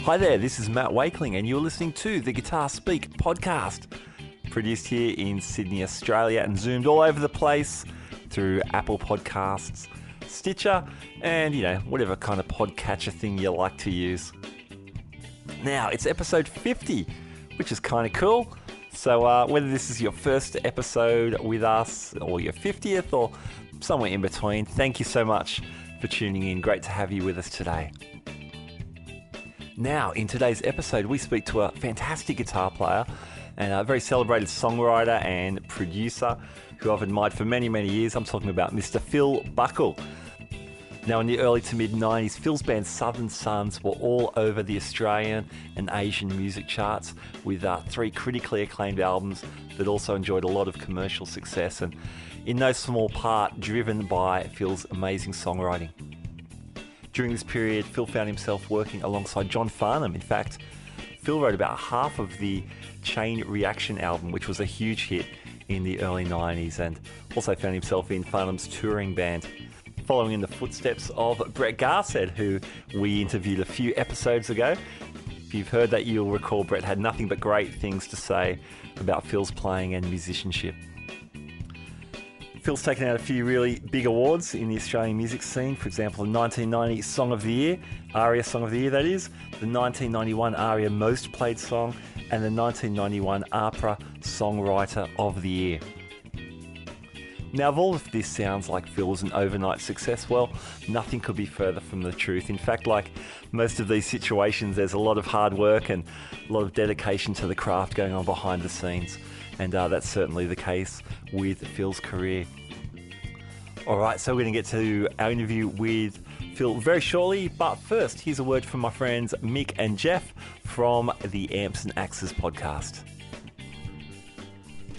Hi there, this is Matt Wakeling and you're listening to the Guitar Speak podcast, produced here in Sydney, Australia and zoomed all over the place through Apple Podcasts, Stitcher and, whatever kind of podcatcher thing you like to use. Now, it's episode 50, which is kind of cool. So whether this is your first episode with us or your 50th or somewhere in between, thank you so much for tuning in. Great to have you with us today. Now, in today's episode, we speak to a fantastic guitar player and a very celebrated songwriter and producer who I've admired for many, many years. I'm talking about Mr. Phil Buckle. Now, in the early to mid-90s, Phil's band Southern Sons were all over the Australian and Asian music charts with 3 critically acclaimed albums that also enjoyed a lot of commercial success and, in no small part, driven by Phil's amazing songwriting. During this period, Phil found himself working alongside John Farnham. In fact, Phil wrote about half of the Chain Reaction album, which was a huge hit in the early 90s, and also found himself in Farnham's touring band, following in the footsteps of Brett Garsed, who we interviewed a few episodes ago. If you've heard that, you'll recall Brett had nothing but great things to say about Phil's playing and musicianship. Phil's taken out a few really big awards in the Australian music scene. For example, the 1990 Song of the Year, ARIA Song of the Year that is, the 1991 ARIA Most Played Song, and the 1991 APRA Songwriter of the Year. Now, if all of this sounds like Phil was an overnight success, well, nothing could be further from the truth. In fact, like most of these situations, there's a lot of hard work and a lot of dedication to the craft going on behind the scenes. And that's certainly the case with Phil's career. All right, so we're going to get to our interview with Phil very shortly. But first, here's a word from my friends Mick and Jeff from the Amps and Axes podcast.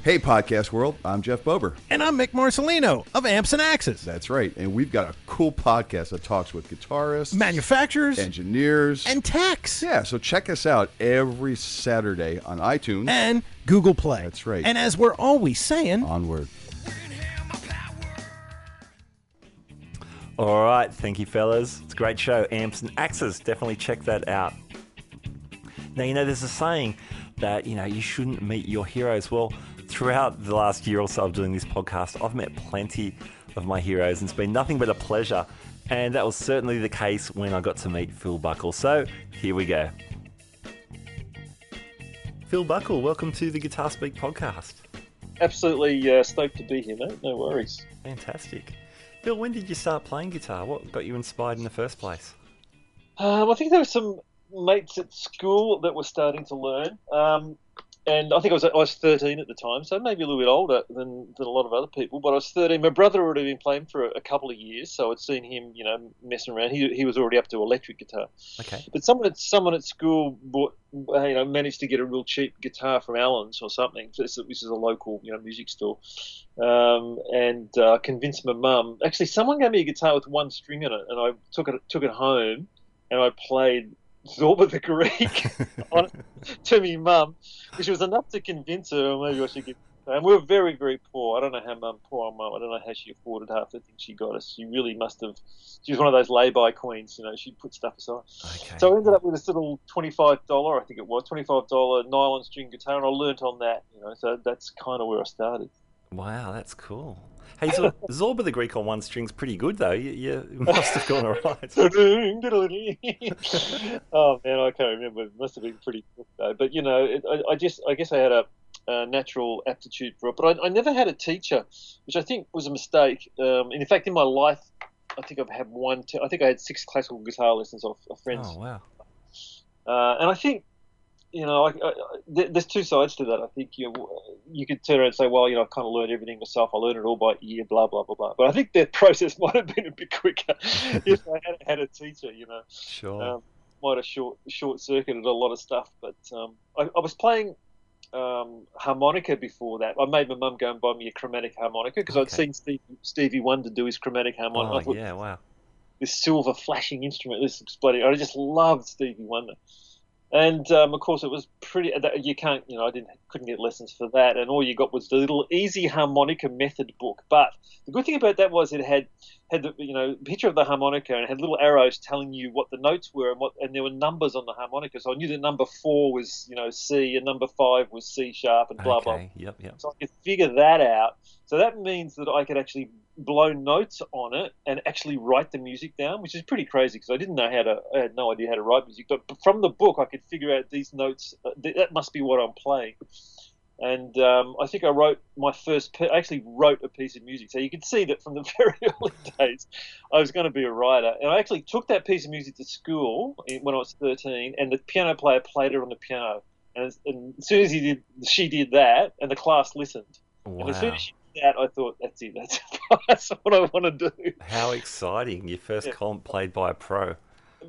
Hey, podcast world. I'm Jeff Bober. And I'm Mick Marcelino of Amps and Axes. That's right. And we've got a cool podcast that talks with guitarists, manufacturers, engineers, and techs. Yeah, so check us out every Saturday on iTunes and Google Play. That's right. And as we're always saying, onward. All right, thank you, fellas. It's a great show, Amps and Axes. Definitely check that out. Now, there's a saying that, you shouldn't meet your heroes. Well, throughout the last year or so of doing this podcast, I've met plenty of my heroes, and it's been nothing but a pleasure. And that was certainly the case when I got to meet Phil Buckle. So, here we go. Phil Buckle, welcome to the Guitar Speak podcast. Absolutely stoked to be here, mate. No worries. Fantastic. Phil, when did you start playing guitar? What got you inspired in the first place? I think there were some mates at school that were starting to learn. And I think I was 13 at the time, so maybe a little bit older than a lot of other people. But I was 13. My brother had already been playing for a couple of years, so I'd seen him, messing around. He was already up to electric guitar. Okay. But someone at school managed to get a real cheap guitar from Allen's or something, which is a local, music store, and convinced my mum. Actually, someone gave me a guitar with one string in it, and I took it home, and I played Zorba the Greek to me mum, which was enough to convince her, or maybe I should get. And we were very, very poor. I don't know how poor mum. I don't know how she afforded half the things she got us. She really must have. She was one of those lay-by queens, She put stuff aside. Okay. So I ended up with this little $25, I think it was $25 nylon string guitar, and I learnt on that. So that's kind of where I started. Wow, that's cool. Hey, so Zorba the Greek on one string's pretty good, though. You must have gone all right. Oh, man, I can't remember. It must have been pretty good, though. But, I guess I had a natural aptitude for it. But I never had a teacher, which I think was a mistake. In fact, in my life, I think I've had I think I had 6 classical guitar lessons off friends. Oh, wow. And I think, there's 2 sides to that. I think you could turn around and say, well, I kind of learned everything myself. I learned it all by ear, blah, blah, blah, blah. But I think that process might have been a bit quicker if I had had a teacher, Sure. Might have short-circuited a lot of stuff. But I was playing harmonica before that. I made my mum go and buy me a chromatic harmonica because I'd seen Stevie Wonder do his chromatic harmonica. Oh, I thought, wow. This silver flashing instrument, this exploding. I just loved Stevie Wonder. And of course, it was pretty. You can't, I couldn't get lessons for that, and all you got was the little easy harmonica method book. But the good thing about that was it had the picture of the harmonica and it had little arrows telling you what the notes were and there were numbers on the harmonica. So I knew that number 4 was C and number 5 was C sharp and blah blah. Okay. Yep. So I could figure that out. So that means that I could actually blow notes on it and actually write the music down, which is pretty crazy because I had no idea how to write music. But from the book, I could figure out these notes. That must be what I'm playing. And I think I actually wrote a piece of music. So you can see that from the very early days, I was going to be a writer. And I actually took that piece of music to school when I was 13, and the piano player played it on the piano. And as soon as she did that, and the class listened. Wow. And as soon as she did that, I thought, that's it. That's what I want to do. How exciting! Your first comp played by a pro.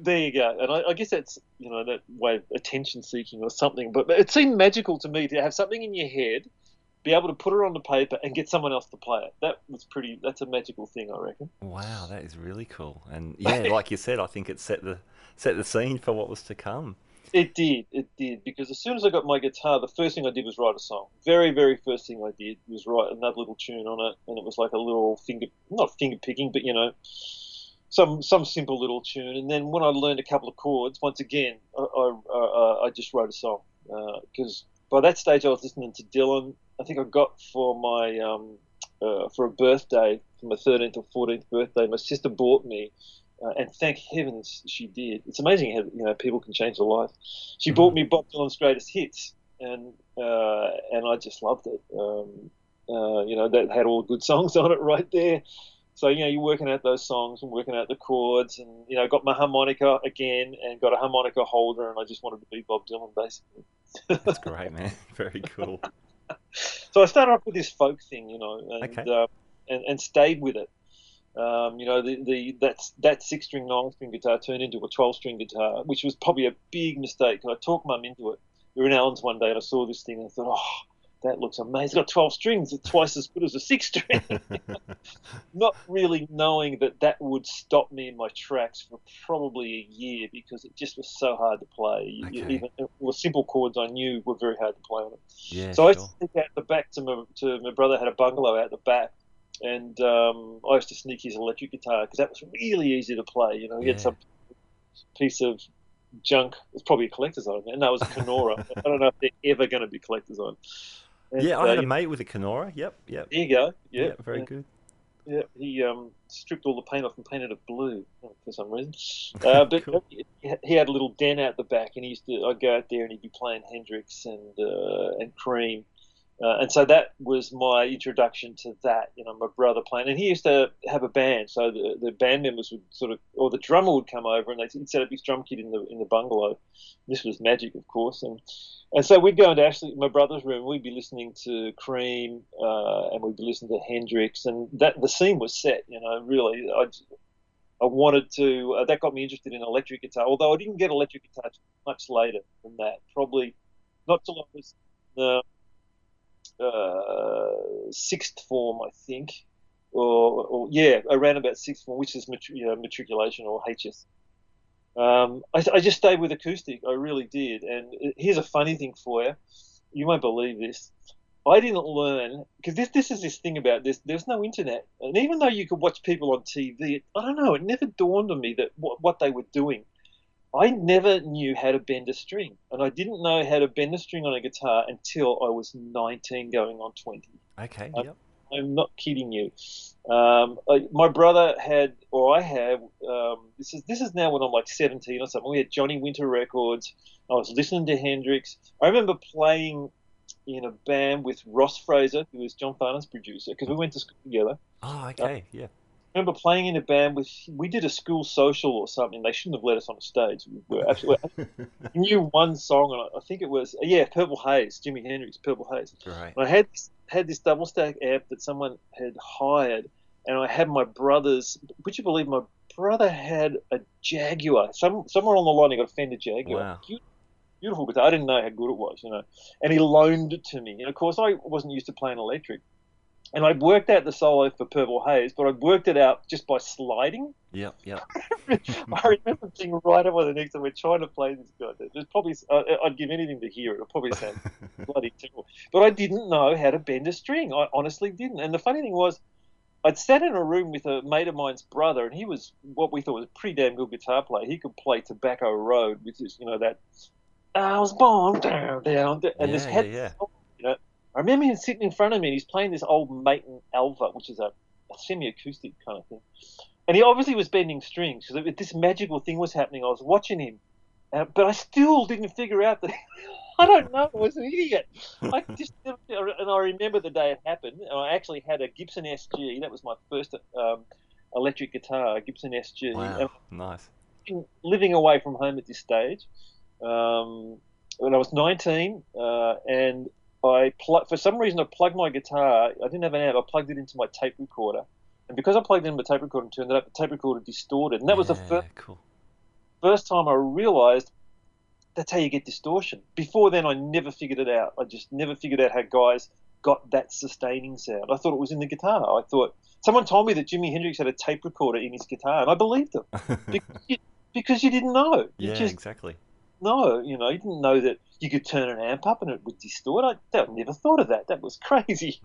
There you go. And I guess that's, that way of attention seeking or something. But it seemed magical to me to have something in your head, be able to put it on the paper and get someone else to play it. That's a magical thing, I reckon. Wow, that is really cool. And yeah, like you said, I think it set the scene for what was to come. It did, because as soon as I got my guitar, the first thing I did was write a song. Very, very first thing I did was write another little tune on it, and it was like a little not finger picking, but some simple little tune. And then when I learned a couple of chords, once again, I just wrote a song because by that stage I was listening to Dylan. I think I got for my for a birthday, for my 13th or 14th birthday, my sister bought me. And thank heavens she did. It's amazing how people can change their life. She bought me Bob Dylan's Greatest Hits, and I just loved it. That had all the good songs on it right there. So you're working out those songs and working out the chords, and got my harmonica again, and got a harmonica holder, and I just wanted to be Bob Dylan basically. That's great, man. Very cool. So I started off with this folk thing, and stayed with it. That 6-string, 9-string guitar turned into a 12-string guitar, which was probably a big mistake. I talked Mum into it. We were in Allen's one day and I saw this thing and I thought, that looks amazing. It's got 12 strings. It's twice as good as a 6-string. Not really knowing that would stop me in my tracks for probably a year because it just was so hard to play. Okay. Even the simple chords I knew were very hard to play on it. Yeah, so I used to sneak out the back to my brother had a bungalow out the back. And I used to sneak his electric guitar because that was really easy to play. He had some piece of junk. It's probably a collector's item. And that was a Kenora. I don't know if they're ever going to be collector's item. And, I had a mate with a Kenora. Yep. There you go. Yeah, very good. Yeah, he stripped all the paint off and painted it blue for some reason. But cool. He had a little den out the back, and I'd go out there and he'd be playing Hendrix and Cream. And so that was my introduction to that, my brother playing. And he used to have a band, so the band members would or the drummer would come over and he'd set up his drum kit in the bungalow. This was magic, of course. And so we'd go into my brother's room, we'd be listening to Cream, and we'd be listening to Hendrix, and the scene was set, really. I wanted to, that got me interested in electric guitar, although I didn't get electric guitar much later than that, probably not till I was sixth form, I think, or around about sixth form, which is matriculation or HS. I just stayed with acoustic. I really did. And here's a funny thing for you. You won't believe this. I didn't learn, because this is this thing about this. There's no internet, and even though you could watch people on TV, I don't know. It never dawned on me that what they were doing. I never knew how to bend a string, and I didn't know how to bend a string on a guitar until I was 19, going on 20. Okay, yep. I'm not kidding you. My brother had, or I have, this is now when I'm like 17 or something. We had Johnny Winter records. I was listening to Hendrix. I remember playing in a band with Ross Fraser, who was John Farnham's producer, because we went to school together. Oh, okay, yeah. I remember playing in a band we did a school social or something. They shouldn't have let us on the stage. We were absolutely, we knew one song, and I think it was, Purple Haze, Jimi Hendrix, Purple Haze. Right. And I had this double stack amp that someone had hired, and I had my brother's, would you believe my brother had a Jaguar. Somewhere along the line he got a Fender Jaguar. Wow. Beautiful guitar. I didn't know how good it was, and he loaned it to me. And of course I wasn't used to playing electric. And I'd worked out the solo for Purple Haze, but I'd worked it out just by sliding. Yep. I remember being right up on the next time we're trying to play this guy. There's probably I'd give anything to hear it. It'd probably sound bloody terrible. But I didn't know how to bend a string. I honestly didn't. And the funny thing was, I'd sat in a room with a mate of mine's brother, and he was what we thought was a pretty damn good guitar player. He could play Tobacco Road, which is, that I was born down, and this head. Yeah. I remember him sitting in front of me, and he's playing this old Maton Alva, which is a semi-acoustic kind of thing. And he obviously was bending strings because this magical thing was happening. I was watching him, but I still didn't figure out that. I don't know. I was an idiot. And I remember the day it happened. And I actually had a Gibson SG. That was my first electric guitar, a Gibson SG. Wow, nice. Living away from home at this stage, when I was 19, and for some reason I plugged my guitar. I didn't have an amp. I plugged it into my tape recorder. And because I plugged it into my tape recorder and turned it up, the tape recorder distorted. And that was the first time I realized that's how you get distortion. Before then, I never figured it out. I just never figured out how guys got that sustaining sound. I thought it was in the guitar. I thought someone told me that Jimi Hendrix had a tape recorder in his guitar, and I believed them because you didn't know. Exactly. No, you didn't know that you could turn an amp up and it would distort. I never thought of that. That was crazy.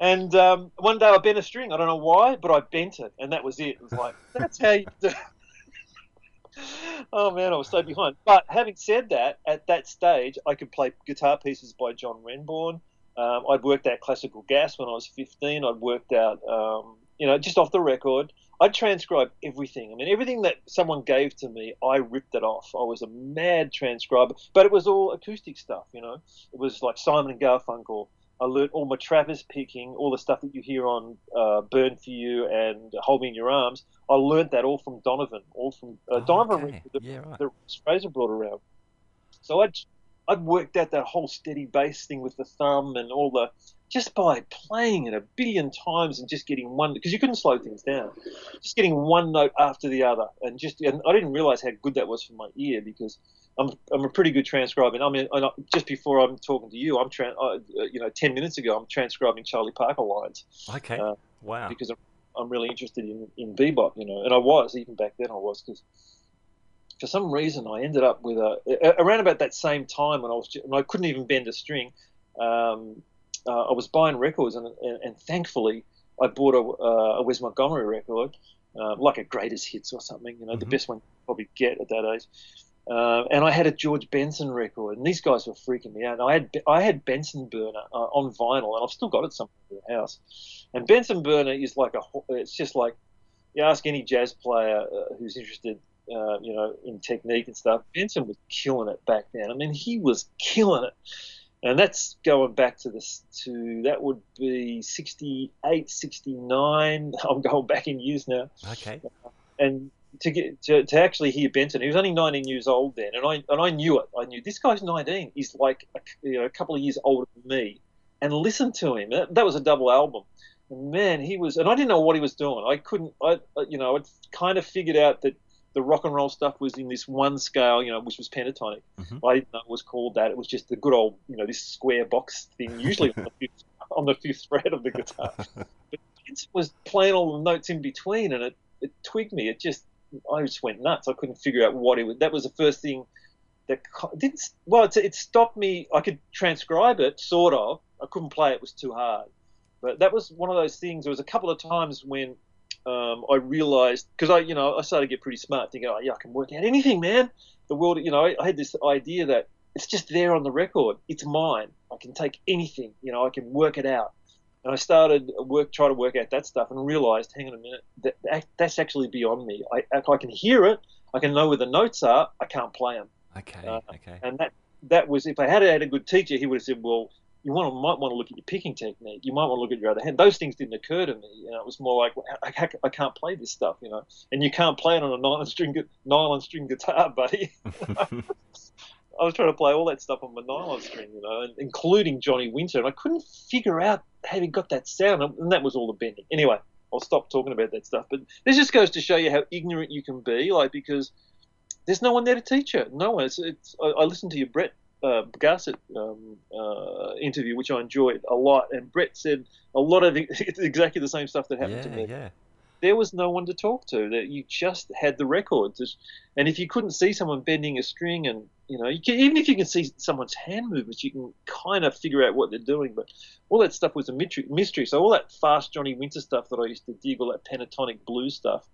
And one day I bent a string. I don't know why, but I bent it, and that was it. It was like, that's how you do it. Oh, man, I was so behind. But having said that, at that stage, I could play guitar pieces by John Renbourn. I'd worked out classical gas when I was 15. I'd worked out, just off the record. I'd transcribe everything. I mean, everything that someone gave to me, I ripped it off. I was a mad transcriber, but it was all acoustic stuff, It was like Simon and Garfunkel. I learned all my Travis picking, all the stuff that you hear on Burn For You and Hold Me In Your Arms. I learned that all from Donovan, Donovan that Fraser brought around. So I'd worked out that whole steady bass thing with the thumb and just by playing it a billion times and just getting one, because you couldn't slow things down, just getting one note after the other. And I didn't realize how good that was for my ear, because I'm a pretty good transcriber. I mean, just before I'm talking to you, 10 minutes ago, I'm transcribing Charlie Parker lines. Okay. Wow. Because I'm really interested in bebop, and I was, even back then I was, because for some reason I ended up with around about that same time when I couldn't even bend a string. I was buying records, and thankfully I bought a Wes Montgomery record, like a Greatest Hits or something, the best one you could probably get at that age. And I had a George Benson record, and these guys were freaking me out. And I had Benson Burner on vinyl, and I've still got it somewhere in the house. And Benson Burner is it's just like, you ask any jazz player who's interested, in technique and stuff. Benson was killing it back then. I mean, he was killing it. And that's going back that would be 68, 69. I'm going back in years now. Okay. And to actually hear Benson, he was only 19 years old then, and I knew it. I knew this guy's 19. He's like a couple of years older than me, and listen to him. That was a double album, and man, he was. And I didn't know what he was doing. I'd kind of figured out that the rock and roll stuff was in this one scale, which was pentatonic. Mm-hmm. I didn't know it was called that. It was just the good old, this square box thing, usually on the fifth fret of the guitar. But Benson was playing all the notes in between, and it twigged me. I just went nuts. I couldn't figure out what it was. That was the first thing that didn't. Well, it stopped me. I could transcribe it, sort of. I couldn't play it. It was too hard. But that was one of those things. There was a couple of times when I realized, because I started to get pretty smart, thinking, I can work out anything, man. The world, I had this idea that it's just there on the record. It's mine. I can take anything. I can work it out. And I started try to work out that stuff, and realized, hang on a minute, that's actually beyond me. I can hear it, I can know where the notes are, I can't play them. Okay. And that was, if I had a good teacher, he would have said, well, might want to look at your picking technique. You might want to look at your other hand. Those things didn't occur to me. It was more like, I can't play this stuff, and you can't play it on a nylon string guitar, buddy. I was trying to play all that stuff on my nylon string, including Johnny Winter, and I couldn't figure out how he got that sound, and that was all the bending. Anyway, I'll stop talking about that stuff, but this just goes to show you how ignorant you can be, because there's no one there to teach you. No one. I listened to your Brett Garsed interview, which I enjoyed a lot, and Brett said a lot of it's exactly the same stuff that happened to me. Yeah. There was no one to talk to. That you just had the records, and if you couldn't see someone bending a string, and even if you can see someone's hand movements, you can kind of figure out what they're doing. But all that stuff was a mystery. So all that fast Johnny Winter stuff that I used to dig, all that pentatonic blues stuff,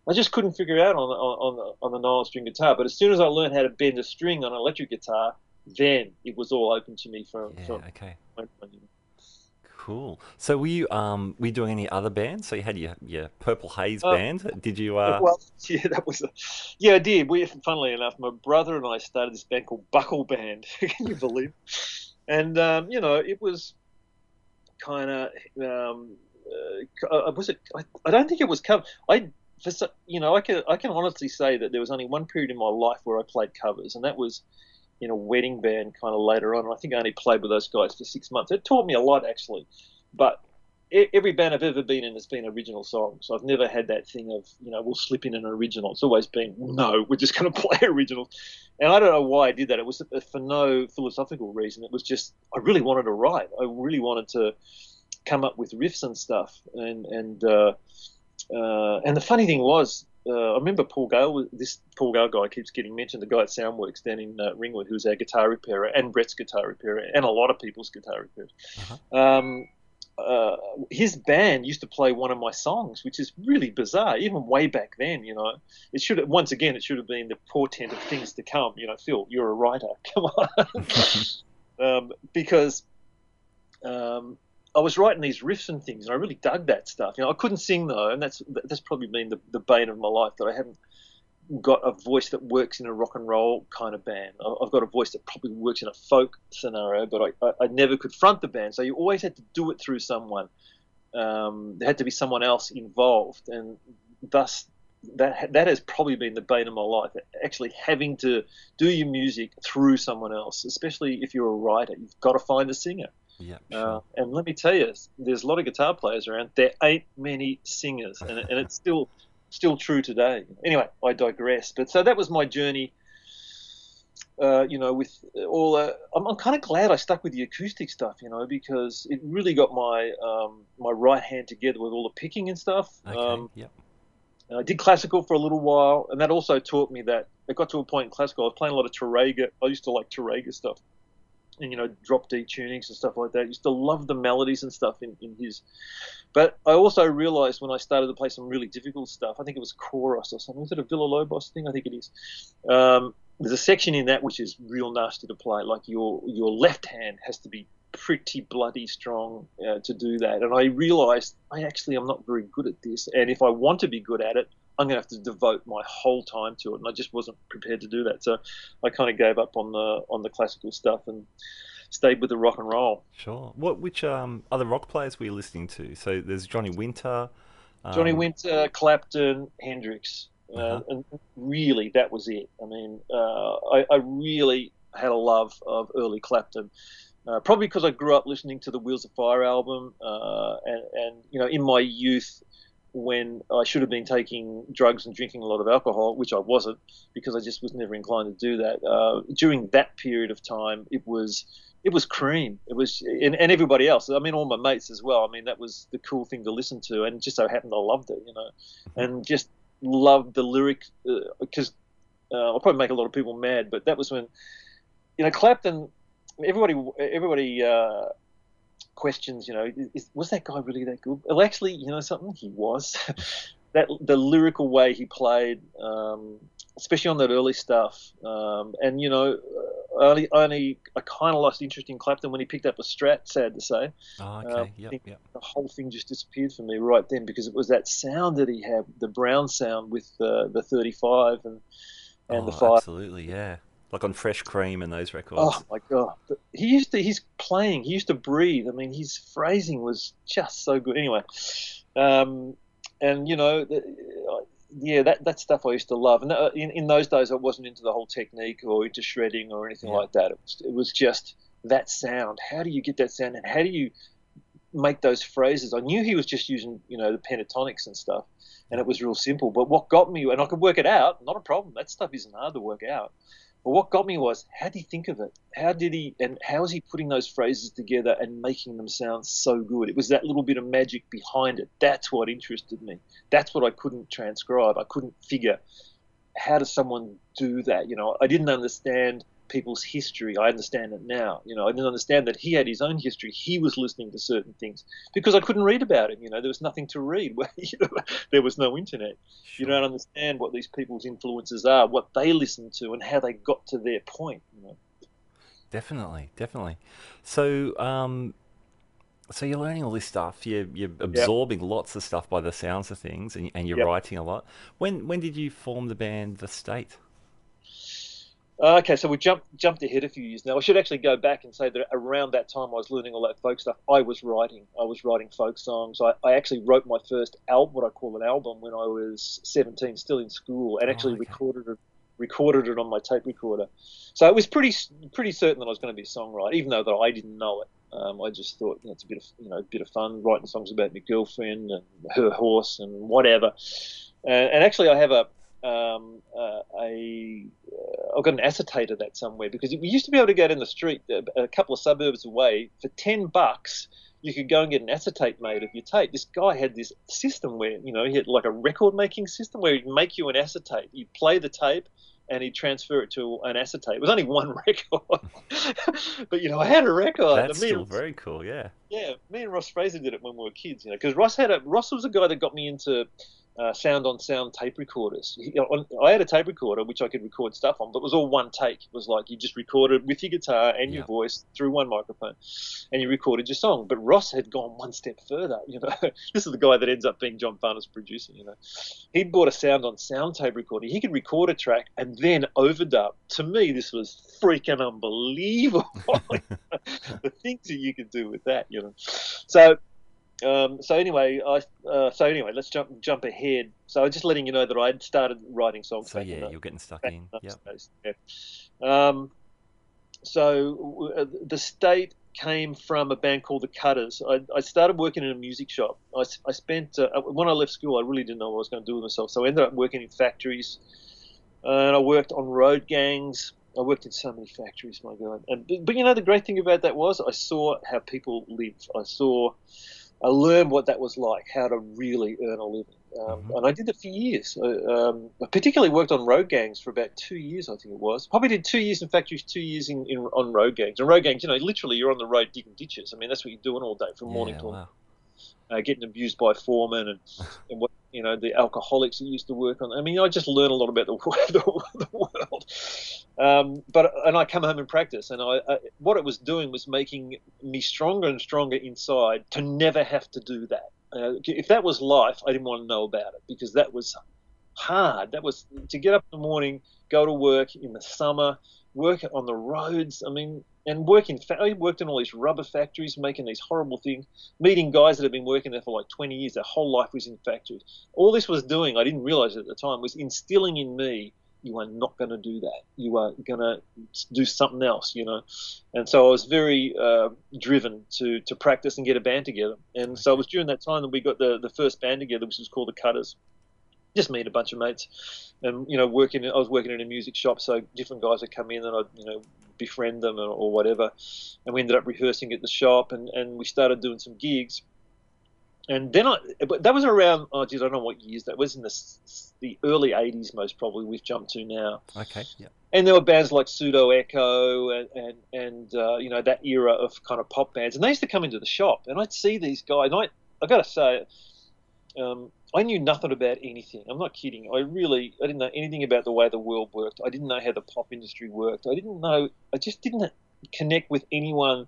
I just couldn't figure out on the nylon string guitar. But as soon as I learned how to bend a string on an electric guitar, then it was all open to me from. Okay. Cool. So were you doing any other bands? So you had your Purple Haze band. Did you? Well, yeah, that was. I did. Funnily enough, my brother and I started this band called Buckle Band. Can you believe? And it was kind of. Was it? I don't think it was cover. I can honestly say that there was only one period in my life where I played covers, and that was in a wedding band kind of later on. I think I only played with those guys for 6 months. It taught me a lot, actually. But every band I've ever been in has been original songs. I've never had that thing of, we'll slip in an original. It's always been, no, we're just going to play originals. And I don't know why I did that. It was for no philosophical reason. It was just, I really wanted to write. I really wanted to come up with riffs and stuff. And the funny thing was, I remember Paul Gale, this Paul Gale guy keeps getting mentioned, the guy at Soundworks down in Ringwood, who's our guitar repairer and Brett's guitar repairer and a lot of people's guitar repairers. His band used to play one of my songs, which is really bizarre, even way back then. It should have been the portent of things to come. Phil, you're a writer, come on, because I was writing these riffs and things, and I really dug that stuff. I couldn't sing though, and that's probably been the bane of my life, that I haven't got a voice that works in a rock and roll kind of band. I've got a voice that probably works in a folk scenario, but I never could front the band. So you always had to do it through someone. There had to be someone else involved, and thus that has probably been the bane of my life, actually having to do your music through someone else, especially if you're a writer. You've got to find a singer. Yeah, sure. And let me tell you, there's a lot of guitar players around. There ain't many singers, and it's still true today. Anyway, I digress. But so that was my journey. With all. I'm kind of glad I stuck with the acoustic stuff, because it really got my my right hand together with all the picking and stuff. Okay. Yep. I did classical for a little while, and that also taught me that it got to a point in classical. I was playing a lot of Tarrega. I used to like Tarrega stuff. And drop D tunings and stuff like that. I used to love the melodies and stuff in his. But I also realized when I started to play some really difficult stuff, I think it was chorus or something. Is it a Villa-Lobos thing? I think it is. There's a section in that which is real nasty to play. Like your left hand has to be pretty bloody strong to do that. And I realized I'm not very good at this. And if I want to be good at it, I'm going to have to devote my whole time to it, and I just wasn't prepared to do that. So I kind of gave up on the classical stuff and stayed with the rock and roll. Sure. Which other rock players were you listening to? So there's Johnny Winter. Clapton, Hendrix, and really that was it. I mean, I really had a love of early Clapton. Probably because I grew up listening to the Wheels of Fire album, and in my youth, when I should have been taking drugs and drinking a lot of alcohol, which I wasn't, because I just was never inclined to do that. During that period of time, it was Cream. It was, and everybody else. I mean, all my mates as well. I mean, that was the cool thing to listen to, and it just so happened I loved it, and just loved the lyric, because I'll probably make a lot of people mad, but that was when, Clapton. Everybody questions, was that guy really that good? Well, actually, something, he was. The lyrical way he played, especially on that early stuff, and I kind of lost interest in Clapton when he picked up a Strat. Sad to say. Oh, okay. Yep. The whole thing just disappeared for me right then, because it was that sound that he had, the Brown sound with the 35 and the 5. Absolutely, yeah. Like on Fresh Cream and those records. Oh my God! He used to breathe. I mean, his phrasing was just so good. Anyway, and that stuff I used to love. And in those days, I wasn't into the whole technique or into shredding or anything like that. It was just that sound. How do you get that sound, and how do you make those phrases? I knew he was just using the pentatonics and stuff, and it was real simple. But what got me, and I could work it out, not a problem. That stuff isn't hard to work out. But what got me was, how did he think of it? How is he putting those phrases together and making them sound so good? It was that little bit of magic behind it. That's what interested me. That's what I couldn't transcribe. I couldn't figure, how does someone do that? I didn't understand people's history. I understand it now. I didn't understand that he had his own history. He was listening to certain things because I couldn't read about him. There was nothing to read. There was no internet. Sure. You don't understand what these people's influences are, what they listened to, and how they got to their point. Definitely. So, so you're learning all this stuff. You're absorbing lots of stuff by the sounds of things, and you're writing a lot. When did you form the band The State? Okay, so we jumped ahead a few years now. I should actually go back and say that around that time I was learning all that folk stuff. I was writing folk songs. I actually wrote my first album, what I call an album, when I was 17, still in school, and actually recorded it on my tape recorder. So it was pretty certain that I was going to be a songwriter, even though that I didn't know it. I just thought it's a bit of fun writing songs about my girlfriend and her horse and whatever. And actually, I have I've got an acetate of that somewhere, because we used to be able to go down the street a couple of suburbs away for $10. You could go and get an acetate made of your tape. This guy had this system where, he had like a record making system where he'd make you an acetate. You'd play the tape and he'd transfer it to an acetate. It was only one record, but I had a record. That's still very cool, yeah. Yeah, me and Ross Fraser did it when we were kids, because Ross was the guy that got me into sound-on-sound tape recorders. I had a tape recorder which I could record stuff on, but it was all one take. It was like you just recorded with your guitar and your voice through one microphone, and you recorded your song. But Ross had gone one step further. This is the guy that ends up being John Farnham's producer. He'd bought a sound-on-sound tape recorder. He could record a track and then overdub. To me, this was freaking unbelievable. The things that you could do with that. So anyway, let's jump ahead. So I was just letting you know that I had started writing songs. So you're getting stuck in. Yeah. So The State came from a band called the Cutters. I started working in a music shop. I spent when I left school, I really didn't know what I was going to do with myself. So I ended up working in factories, and I worked on road gangs. I worked in so many factories, my God. But the great thing about that was I saw how people live. I learned what that was like, how to really earn a living. And I did it for years. I particularly worked on road gangs for about 2 years, I think it was. Probably did 2 years in factories, 2 years on road gangs. And road gangs, literally you're on the road digging ditches. I mean, that's what you're doing all day from morning till night. Getting abused by foremen and what the alcoholics that used to work on. I mean, I just learned a lot about the world. And I come home and practice, and what it was doing was making me stronger and stronger inside to never have to do that. If that was life, I didn't want to know about it, because that was hard. That was to get up in the morning, go to work in the summer, work on the roads. I mean, and I worked in all these rubber factories, making these horrible things, meeting guys that had been working there for like 20 years. Their whole life was in factories. All this was doing, I didn't realize it at the time, was instilling in me, you are not going to do that. You are going to do something else, And so I was very driven to practice and get a band together. And so it was during that time that we got the first band together, which was called the Cutters. Just me and a bunch of mates, and I was working in a music shop, so different guys would come in and I'd befriend them or whatever, and we ended up rehearsing at the shop, and we started doing some gigs, and then but that was around I don't know what years that was, in the early '80s most probably. We've jumped to now. Okay. Yeah. And there were bands like Pseudo Echo and that era of kind of pop bands, and they used to come into the shop, and I'd see these guys. And I got to say. I knew nothing about anything. I'm not kidding. I didn't know anything about the way the world worked. I didn't know how the pop industry worked. I just didn't connect with anyone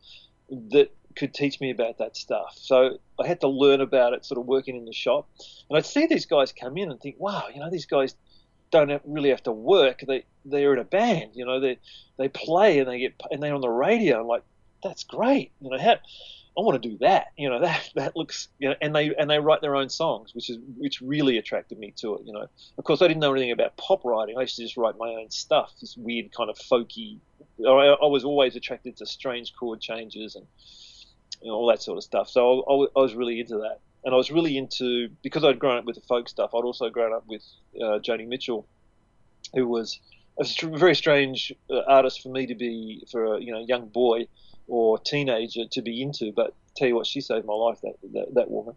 that could teach me about that stuff. So I had to learn about it sort of working in the shop. And I'd see these guys come in and think, wow, these guys don't really have to work. They're in a band, they play and they're on the radio. I'm like, that's great. I want to do that. That looks, and they write their own songs, which really attracted me to it. Of course, I didn't know anything about pop writing. I used to just write my own stuff, this weird kind of folky. I was always attracted to strange chord changes and all that sort of stuff. So I was really into that, and I was really into, because I'd grown up with the folk stuff. I'd also grown up with Joni Mitchell, who was a very strange artist for me to be, for a young boy or teenager to be into. But tell you what, she saved my life, that woman.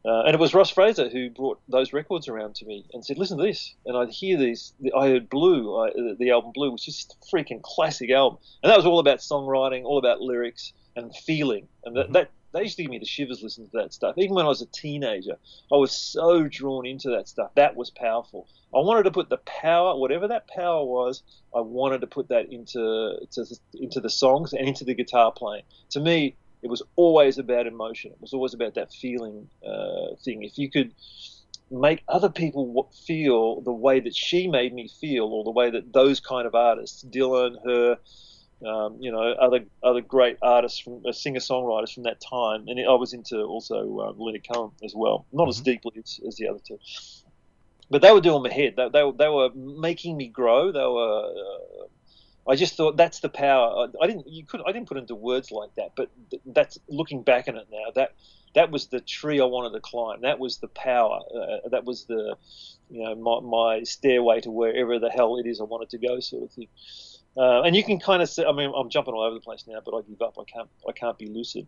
And it was Ross Fraser who brought those records around to me and said, listen to this. And I'd hear these. I heard Blue, the album Blue, which is a freaking classic album. And that was all about songwriting, all about lyrics and feeling. And that used to give me the shivers listening to that stuff. Even when I was a teenager, I was so drawn into that stuff. That was powerful. I wanted to put the power, whatever that power was, I wanted to put that into the songs and into the guitar playing. To me, it was always about emotion. It was always about that feeling thing. If you could make other people feel the way that she made me feel, or the way that those kind of artists, Dylan, her, other great artists, from singer-songwriters from that time, and I was into also Legato as well, not as deeply as the other two, but they were doing my head. They were making me grow. They were. I just thought that's the power. I didn't put it into words like that, but that's, looking back on it now, that was the tree I wanted to climb. That was the power. That was the, my stairway to wherever the hell it is I wanted to go, sort of thing. And you can kind of see, I mean, I'm jumping all over the place now, but I give up. I can't be lucid.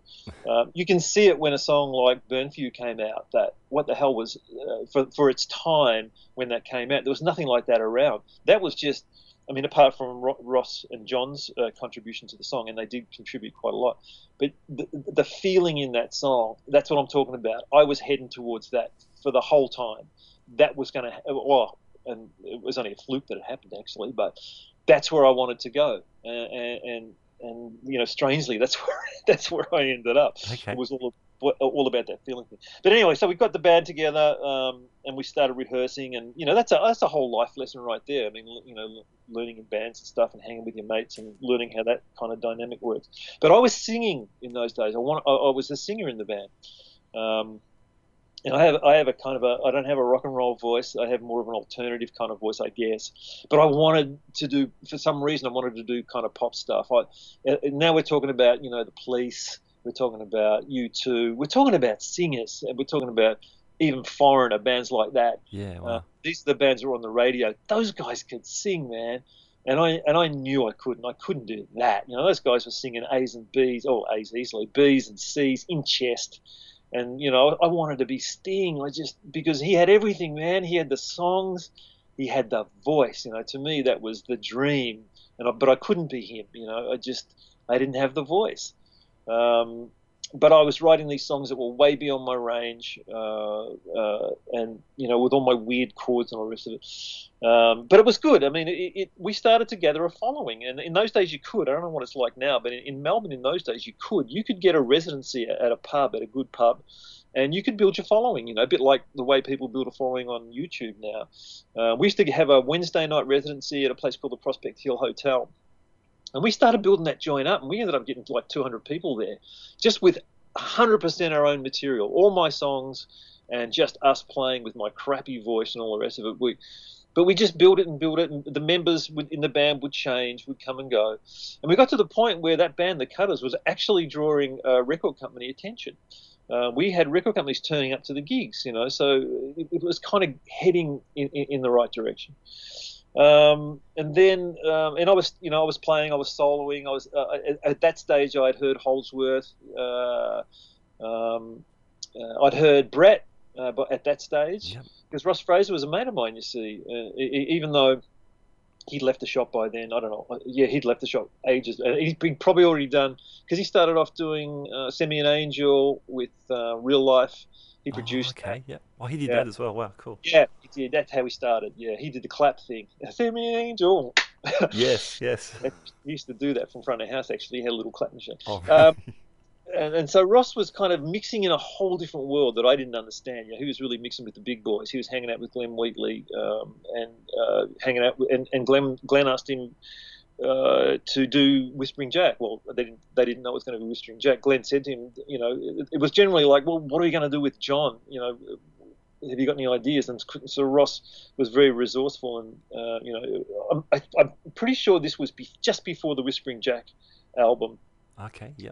You can see it when a song like Burn For You came out, that what the hell was, for its time when that came out, there was nothing like that around. That was just, I mean, apart from Ross and John's contribution to the song, and they did contribute quite a lot, but the feeling in that song, that's what I'm talking about. I was heading towards that for the whole time. That was going to, and it was only a fluke that it happened, actually, but that's where I wanted to go, and strangely, that's where I ended up. Okay. It was all about that feeling thing. But anyway, so we got the band together, and we started rehearsing, and that's a whole life lesson right there. I mean, learning in bands and stuff, and hanging with your mates, and learning how that kind of dynamic works. But I was singing in those days. I was a singer in the band. And I have a kind of I don't have a rock and roll voice. I have more of an alternative kind of voice, I guess. But I wanted to do, for some reason, I wanted to do kind of pop stuff. Now we're talking about, the Police. We're talking about U2. We're talking about singers, and we're talking about even foreigner bands like that. Yeah, wow. These are the bands that were on the radio. Those guys could sing, man. And I knew I couldn't. I couldn't do that. Those guys were singing A's and B's, A's easily, B's and C's in chest. And, I wanted to be Sting. Because he had everything, man. He had the songs, he had the voice. To me, that was the dream. But I couldn't be him. I didn't have the voice. But I was writing these songs that were way beyond my range, and with all my weird chords and all the rest of it. But it was good. I mean, we started to gather a following, and in those days you could. I don't know what it's like now, but in Melbourne in those days you could get a residency at a pub, at a good pub, and you could build your following. A bit like the way people build a following on YouTube now. We used to have a Wednesday night residency at a place called the Prospect Hill Hotel. And we started building that joint up, and we ended up getting to like 200 people there, just with 100% our own material, all my songs, and just us playing with my crappy voice and all the rest of it. But we just built it, and the members in the band would change, would come and go. And we got to the point where that band, The Cutters, was actually drawing record company attention. We had record companies turning up to the gigs, so it was kind of heading in the right direction. And then I was playing, I was soloing, I was at that stage I'd heard Holdsworth, I'd heard Brett, but at that stage, because Ross Fraser was a mate of mine, you see, even though he'd left the shop by then. I don't know. Yeah, he'd left the shop ages. He'd probably already done, because he started off doing Send Me an Angel with Real Life. He produced okay, yeah. Oh, he did that as well. Wow, cool. Yeah, he did. That's how he started. Yeah, he did the clap thing. Send me an angel. Yes. He used to do that from front of the house, actually. He had a little clap machine. Oh, really? And so Ross was kind of mixing in a whole different world that I didn't understand. He was really mixing with the big boys. He was hanging out with Glenn Wheatley, and hanging out with, and Glenn asked him to do Whispering Jack. Well, they didn't know it was going to be Whispering Jack. Glenn said to him, it was generally like, well, what are you going to do with John? Have you got any ideas? And so Ross was very resourceful, and I'm pretty sure this was just before the Whispering Jack album. Okay, yeah.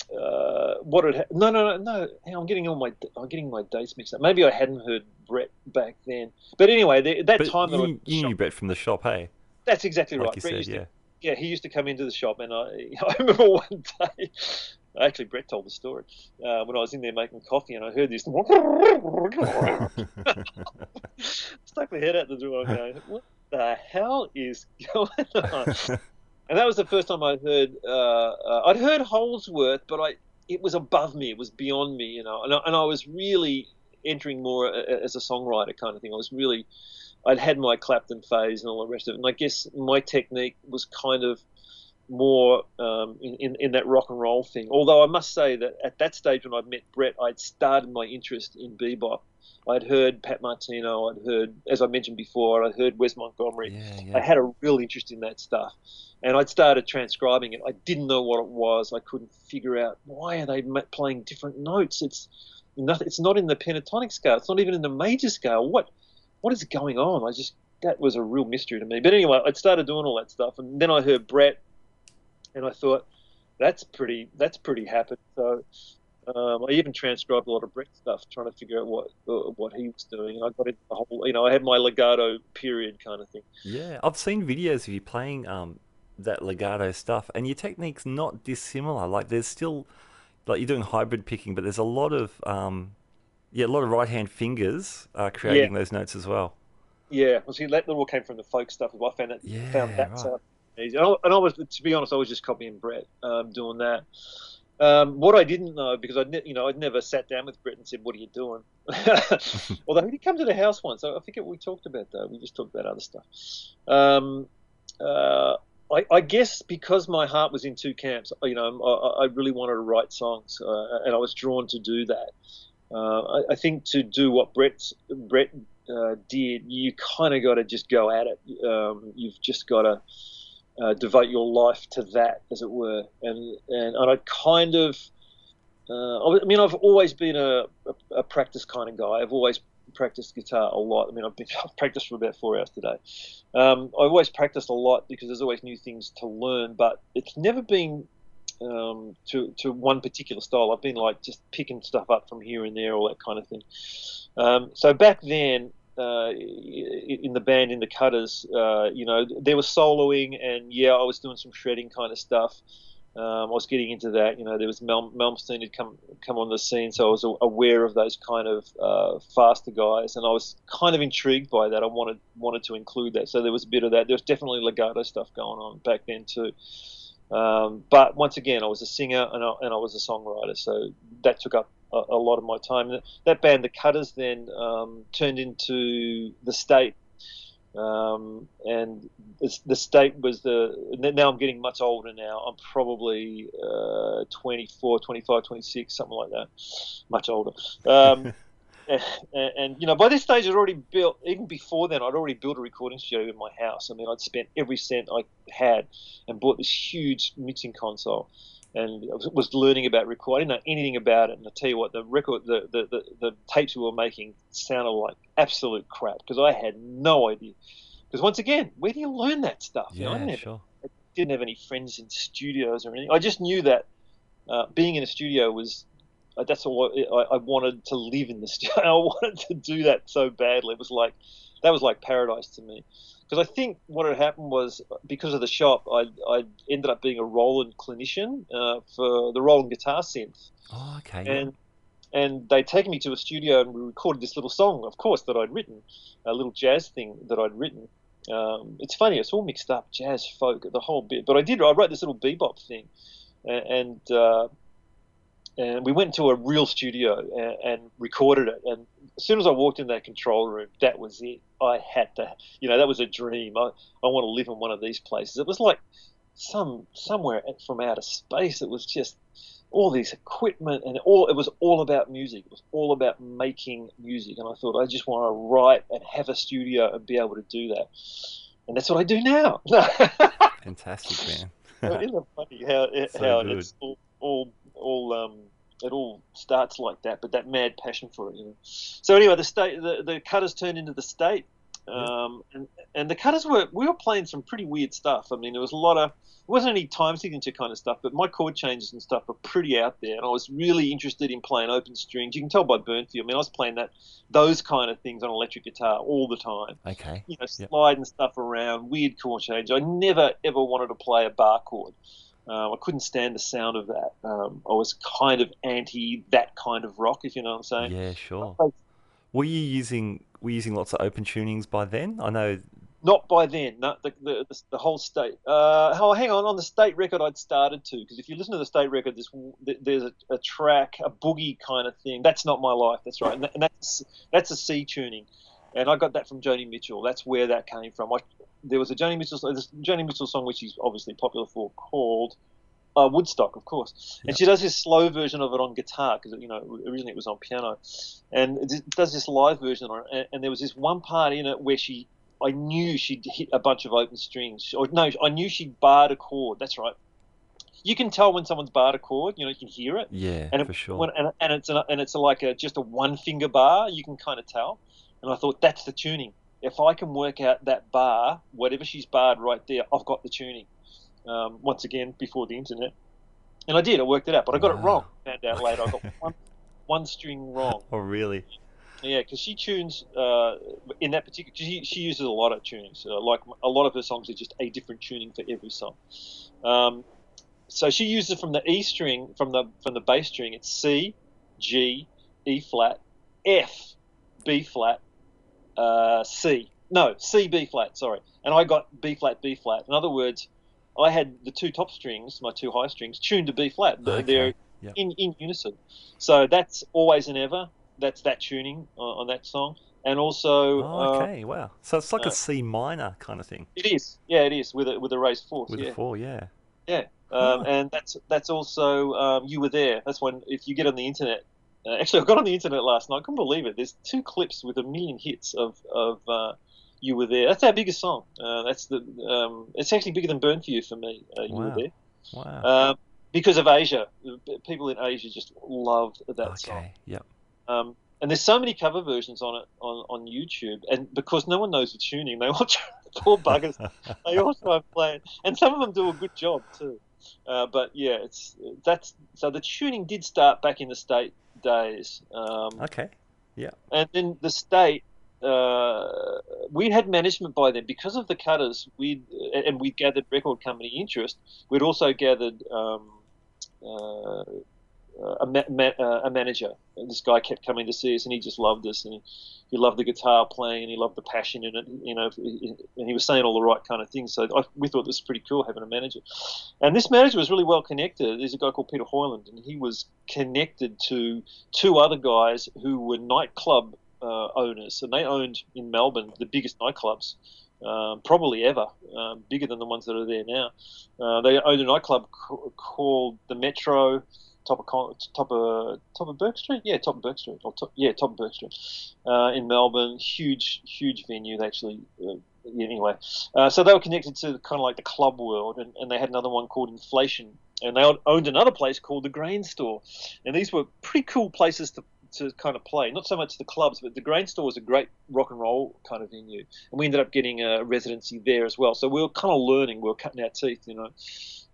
what had no. Hang on, I'm getting my dates mixed up. Maybe I hadn't heard Brett back then. But anyway, that But time that I you knew Brett from the shop, hey? that's exactly Like right. you Brett said, used yeah. to, yeah, he used to come into the shop, and I remember one day, actually Brett told the story when I was in there making coffee, and I heard this. Stuck my head out the door and going, "What the hell is going on?" And that was the first time I heard. I'd heard Holsworth, but it was above me. It was beyond me, you know. And I was really entering more as a songwriter kind of thing. I'd had my Clapton phase and all the rest of it. And I guess my technique was kind of more in that rock and roll thing. Although I must say that at that stage when I met Brett, I'd started my interest in bebop. I'd heard Pat Martino. I'd heard, as I mentioned before, I'd heard Wes Montgomery. Yeah. I had a real interest in that stuff. And I'd started transcribing it. I didn't know what it was. I couldn't figure out why are they playing different notes. It's not in the pentatonic scale. It's not even in the major scale. What is going on? That was a real mystery to me. But anyway, I'd started doing all that stuff, and then I heard Brett, and I thought, that's pretty happy. So I even transcribed a lot of Brett stuff, trying to figure out what he was doing. And I got into the whole, I had my legato period kind of thing. Yeah, I've seen videos of you playing that legato stuff, and your technique's not dissimilar. Like there's still, like you're doing hybrid picking, but there's a lot of right hand fingers creating those notes as well. Yeah, well, see, that all came from the folk stuff. I found that right. easy. And I was, to be honest, I was just copying Brett doing that. What I didn't know, because I'd never sat down with Brett and said, "What are you doing?" Although he did come to the house once. I forget what we talked about though. We just talked about other stuff. I guess because my heart was in two camps, I really wanted to write songs, and I was drawn to do that. I think to do what Brett did, you kind of got to just go at it. You've just got to devote your life to that, as it were. And I kind of, I've always been a practice kind of guy. I've always practiced guitar a lot. I've practiced for about 4 hours today. I've always practiced a lot because there's always new things to learn, but it's never been to one particular style. I've been like just picking stuff up from here and there, all that kind of thing. So back then, in the band, in the Cutters, there was soloing, and I was doing some shredding kind of stuff. I was getting into that. There was Malmsteen had come on the scene, so I was aware of those kind of faster guys, and I was kind of intrigued by that. I wanted to include that, so there was a bit of that. There was definitely legato stuff going on back then too. But once again, I was a singer and I was a songwriter, so that took up a lot of my time. That band, the Cutters, then turned into the State, and the State was now I'm getting much older now. I'm probably 24, 25, 26, something like that, much older. And by this stage I'd already built, even before then I'd already built a recording studio in my house. I'd spent every cent I had and bought this huge mixing console, and I was learning about recording. I didn't know anything about it, and I tell you what, the tapes we were making sounded like absolute crap because I had no idea. Because once again, where do you learn that stuff? I didn't have any friends in studios or anything. I just knew that being in a studio was, that's all I wanted to live in the studio. I wanted to do that so badly. That was like paradise to me. Because I think what had happened was, because of the shop, I ended up being a Roland clinician for the Roland guitar synth. Oh, okay. And they'd taken me to a studio and we recorded this little song, of course, that I'd written, a little jazz thing that I'd written. It's funny, it's all mixed up, jazz, folk, the whole bit. But I wrote this little bebop thing, and we went to a real studio and recorded it. And as soon as I walked in that control room, that was it. I had to, that was a dream. I want to live in one of these places. It was like somewhere from outer space. It was just all this equipment, and it was all about music. It was all about making music. And I thought, I just want to write and have a studio and be able to do that. And that's what I do now. Fantastic, man. Isn't it funny how it's all it all starts like that, but that mad passion for it. So anyway, the Cutters turned into the State, And the Cutters we were playing some pretty weird stuff. I mean, there was a lot of, it wasn't any time signature kind of stuff, but my chord changes and stuff were pretty out there, and I was really interested in playing open strings. You can tell by Burnfield. I mean, I was playing those kind of things on electric guitar all the time. Okay. You know, sliding stuff around, weird chord change. I never ever wanted to play a bar chord. I couldn't stand the sound of that. I was kind of anti that kind of rock, if you know what I'm saying. Yeah, sure. Were you using lots of open tunings by then? I know. Not by then. No, the whole state. Hang on the state record I'd started to, because if you listen to the state record, there's a track, a boogie kind of thing. That's Not My Life. That's right, and that's a C tuning, and I got that from Joni Mitchell. That's where that came from. There was a Joni Mitchell song which she's obviously popular for, called Woodstock, of course, and she does this slow version of it on guitar, because originally it was on piano, and it does this live version on it. And there was this one part in it where I knew she'd hit a bunch of open strings. I knew she'd barred a chord. That's right. You can tell when someone's barred a chord. You can hear it. Yeah, and for sure. And it's like just a one finger bar. You can kind of tell. And I thought, that's the tuning. If I can work out that bar, whatever she's barred right there, I've got the tuning. Once again, before the internet. And I did. I worked it out, but I got it wrong. Found out later. I got one string wrong. Oh, really? Yeah, because she tunes in that particular. She uses a lot of tunings. Like a lot of her songs are just a different tuning for every song. So she uses it from the E string, from the bass string. It's C, G, E flat, F, B flat, C. No, C, B flat. Sorry, and I got B flat, B flat. In other words, I had the two top strings, my two high strings, tuned to B flat. They're in unison. So that's Always and Ever. That's that tuning on that song. And also... okay, wow. So it's like a C minor kind of thing. It is. Yeah, it is, with a raised fourth. With a four, yeah. Yeah. And that's also You Were There. That's when, if you get on the internet... actually, I got on the internet last night. I couldn't believe it. There's 2 clips with 1 million hits of You Were There. That's our biggest song. It's actually bigger than Burn For You for me, You Were There. Wow. Because of Asia. People in Asia just love that song. Okay, yep. And there's so many cover versions on it on YouTube, and because no one knows the tuning, they all try, poor buggers, they all try and play it, and some of them do a good job too. But yeah, so the tuning did start back in the state days. Okay, yeah. And then the state, we'd had management by then because of the Cutters. We'd gathered record company interest. We'd also gathered a manager. And this guy kept coming to see us, and he just loved us, and he loved the guitar playing, and he loved the passion in it, and he was saying all the right kind of things. So we thought this was pretty cool, having a manager. And this manager was really well connected. There's a guy called Peter Hoyland, and he was connected to 2 other guys who were nightclub owners, and they owned in Melbourne the biggest nightclubs probably ever, bigger than the ones that are there now. They owned a nightclub called the Metro, top of Burke Street. Yeah, top of Burke Street. Top of Burke Street in Melbourne. Huge venue. They actually. Anyway, so they were connected to kind of like the club world, and they had another one called Inflation, and they owned another place called the Grain Store, and these were pretty cool places to kind of play. Not so much the clubs, but the Grain Store was a great rock and roll kind of venue, and we ended up getting a residency there as well. So we were kind of learning. We were cutting our teeth,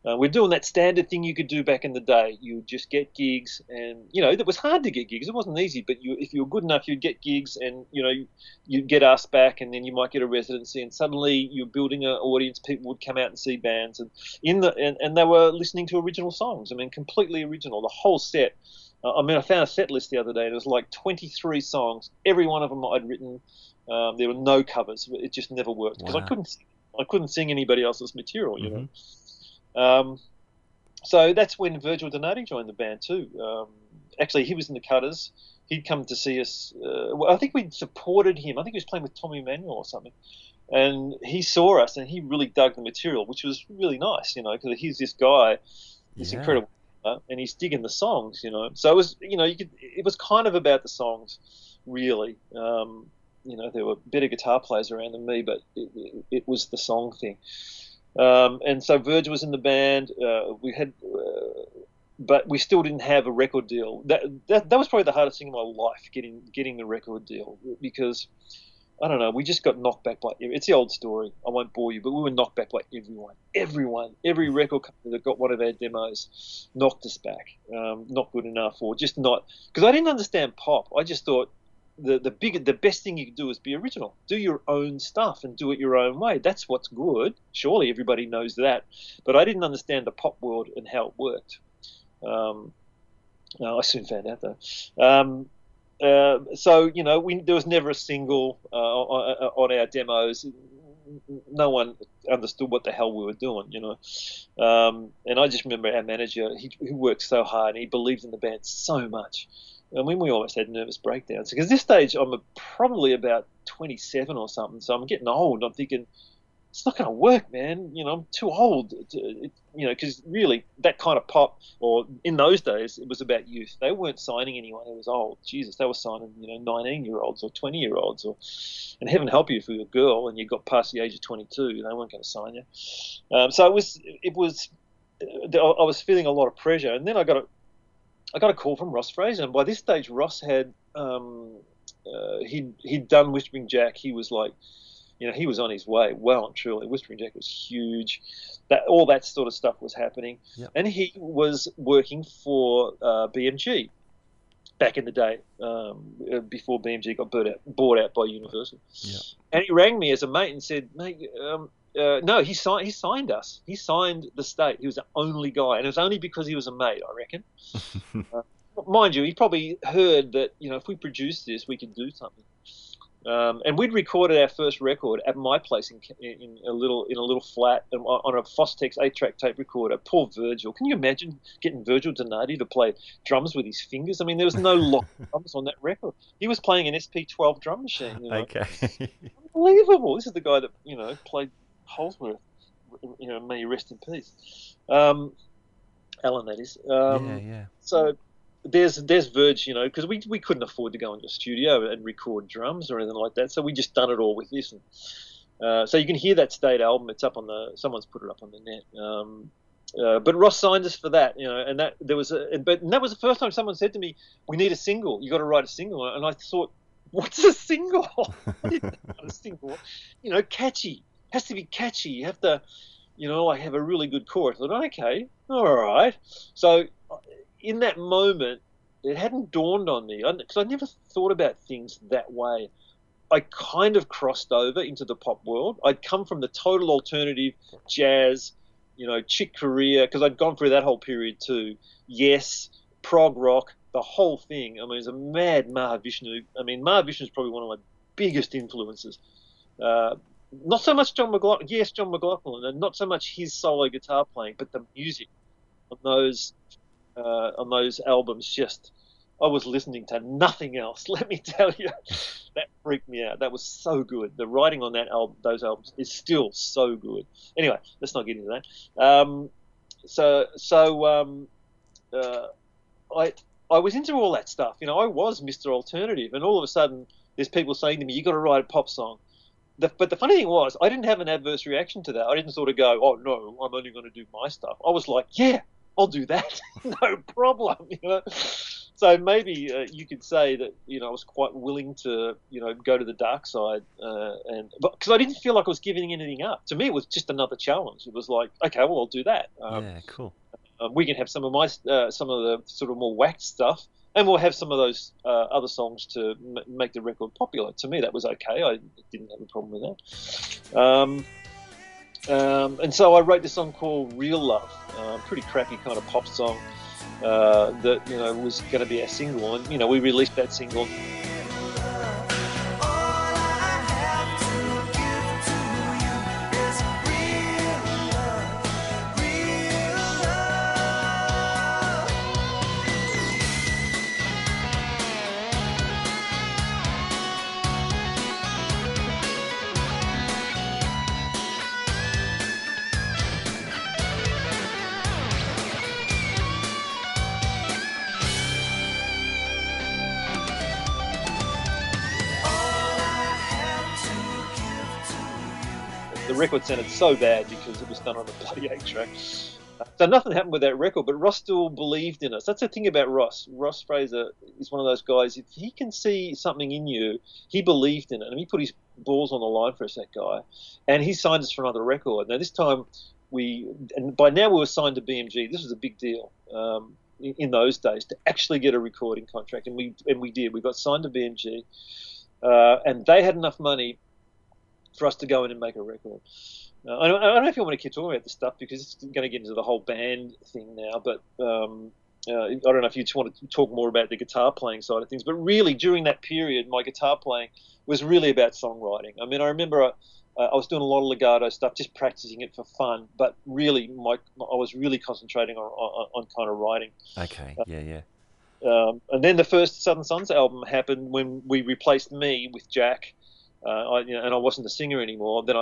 We're doing that standard thing you could do back in the day. You would just get gigs, and it was hard to get gigs. It wasn't easy, but if you were good enough, you'd get gigs, and you'd get asked back, and then you might get a residency, and suddenly you're building an audience. People would come out and see bands, and they were listening to original songs. I mean, completely original. The whole set. I found a set list the other day, and it was like 23 songs. Every one of them I'd written. There were no covers. It just never worked because I couldn't sing anybody else's material. So that's when Virgil Donati joined the band too. Actually, he was in the Cutters. He'd come to see us. I think we'd supported him. I think he was playing with Tommy Emmanuel or something. And he saw us, and he really dug the material, which was really nice, because he's this guy, this incredible, and he's digging the songs, So it was, it was kind of about the songs, really. There were better guitar players around than me, but it was the song thing. And so Virgil was in the band. We had, but we still didn't have a record deal. That was probably the hardest thing in my life, getting the record deal, because I don't know. We just got knocked back by. It's the old story. I won't bore you, but we were knocked back by everyone. Every record company that got one of our demos knocked us back. Not good enough, or just not. Because I didn't understand pop. I just thought the best thing you could do is be original. Do your own stuff and do it your own way. That's what's good. Surely everybody knows that. But I didn't understand the pop world and how it worked. I soon found out though. So there was never a single on our demos. No one understood what the hell we were doing, and I just remember our manager. He worked so hard, and he believed in the band so much. I mean, we almost had nervous breakdowns because at this stage I'm probably about 27 or something, so I'm getting old. I'm thinking, it's not going to work, man. I'm too old. Because really that kind of pop, or in those days, it was about youth. They weren't signing anyone who was old. Jesus, they were signing 19-year-olds or 20-year-olds, and heaven help you if you were a girl and you got past the age of 22, they weren't going to sign you. So I was feeling a lot of pressure, and then I got a call from Ross Fraser, and by this stage Ross had he'd done Whispering Jack. He was like, he was on his way, well and truly. Whispering Jack was huge. All that sort of stuff was happening. Yep. And he was working for BMG back in the day, before BMG got bought out by Universal. Yep. And he rang me as a mate and said, mate, no, he signed us. He signed the state. He was the only guy. And it was only because he was a mate, I reckon. Mind you, he probably heard that, if we produced this, we could do something. And we'd recorded our first record at my place in a little flat on a Fostex 8-track tape recorder. Poor Virgil. Can you imagine getting Virgil Donati to play drums with his fingers? I mean, there was no lock drums on that record. He was playing an SP12 drum machine. Okay. Unbelievable. This is the guy that played Holsworth. May he rest in peace. Alan, that is. Yeah. So there's Verge, because we couldn't afford to go into a studio and record drums or anything like that, so we just done it all with this. And so you can hear that State album. It's up on someone's put it up on the net. But Ross signed us for that, and that was the first time someone said to me, "We need a single. You got to write a single." And I thought, "What's a single?" I didn't know a single. Catchy. Has to be catchy. You have to, have a really good chorus. I thought, okay, all right. So in that moment, it hadn't dawned on me, because I never thought about things that way. I kind of crossed over into the pop world. I'd come from the total alternative jazz, Chick Corea, because I'd gone through that whole period too. Yes, prog rock, the whole thing. I mean, it was a mad Mahavishnu. I mean, Mahavishnu is probably one of my biggest influences. Not so much John McLaughlin. Yes, John McLaughlin, and not so much his solo guitar playing, but the music on those albums. Just, I was listening to nothing else. Let me tell you, that freaked me out. That was so good. The writing on those albums is still so good. Anyway, let's not get into that. I was into all that stuff. I was Mr. Alternative, and all of a sudden, there's people saying to me, "You got to write a pop song." But the funny thing was, I didn't have an adverse reaction to that. I didn't sort of go, "Oh no, I'm only going to do my stuff." I was like, "Yeah, I'll do that, no problem." So maybe you could say that I was quite willing to go to the dark side, but because I didn't feel like I was giving anything up. To me, it was just another challenge. It was like, okay, well, I'll do that. Yeah, cool. We can have some of the sort of more whacked stuff, and we'll have some of those other songs to make the record popular. To me, that was okay. I didn't have a problem with that. And so I wrote this song called Real Love, pretty crappy kind of pop song that was going to be our single, and we released that single. The record sounded so bad because it was done on a bloody 8-track. So nothing happened with that record, but Ross still believed in us. That's the thing about Ross. Ross Fraser is one of those guys, if he can see something in you, he believed in it. And he put his balls on the line for us, that guy, and he signed us for another record. Now this time and by now we were signed to BMG. This was a big deal in those days to actually get a recording contract, and we did. We got signed to BMG, and they had enough money for us to go in and make a record. I don't know if you want to keep talking about this stuff because it's going to get into the whole band thing now, but I don't know if you just want to talk more about the guitar playing side of things, but really during that period, my guitar playing was really about songwriting. I mean, I remember I was doing a lot of legato stuff, just practicing it for fun, but really I was really concentrating on kind of writing. Okay, yeah. And then the first Southern Sons album happened when we replaced me with Jack, and I wasn't the singer anymore. Then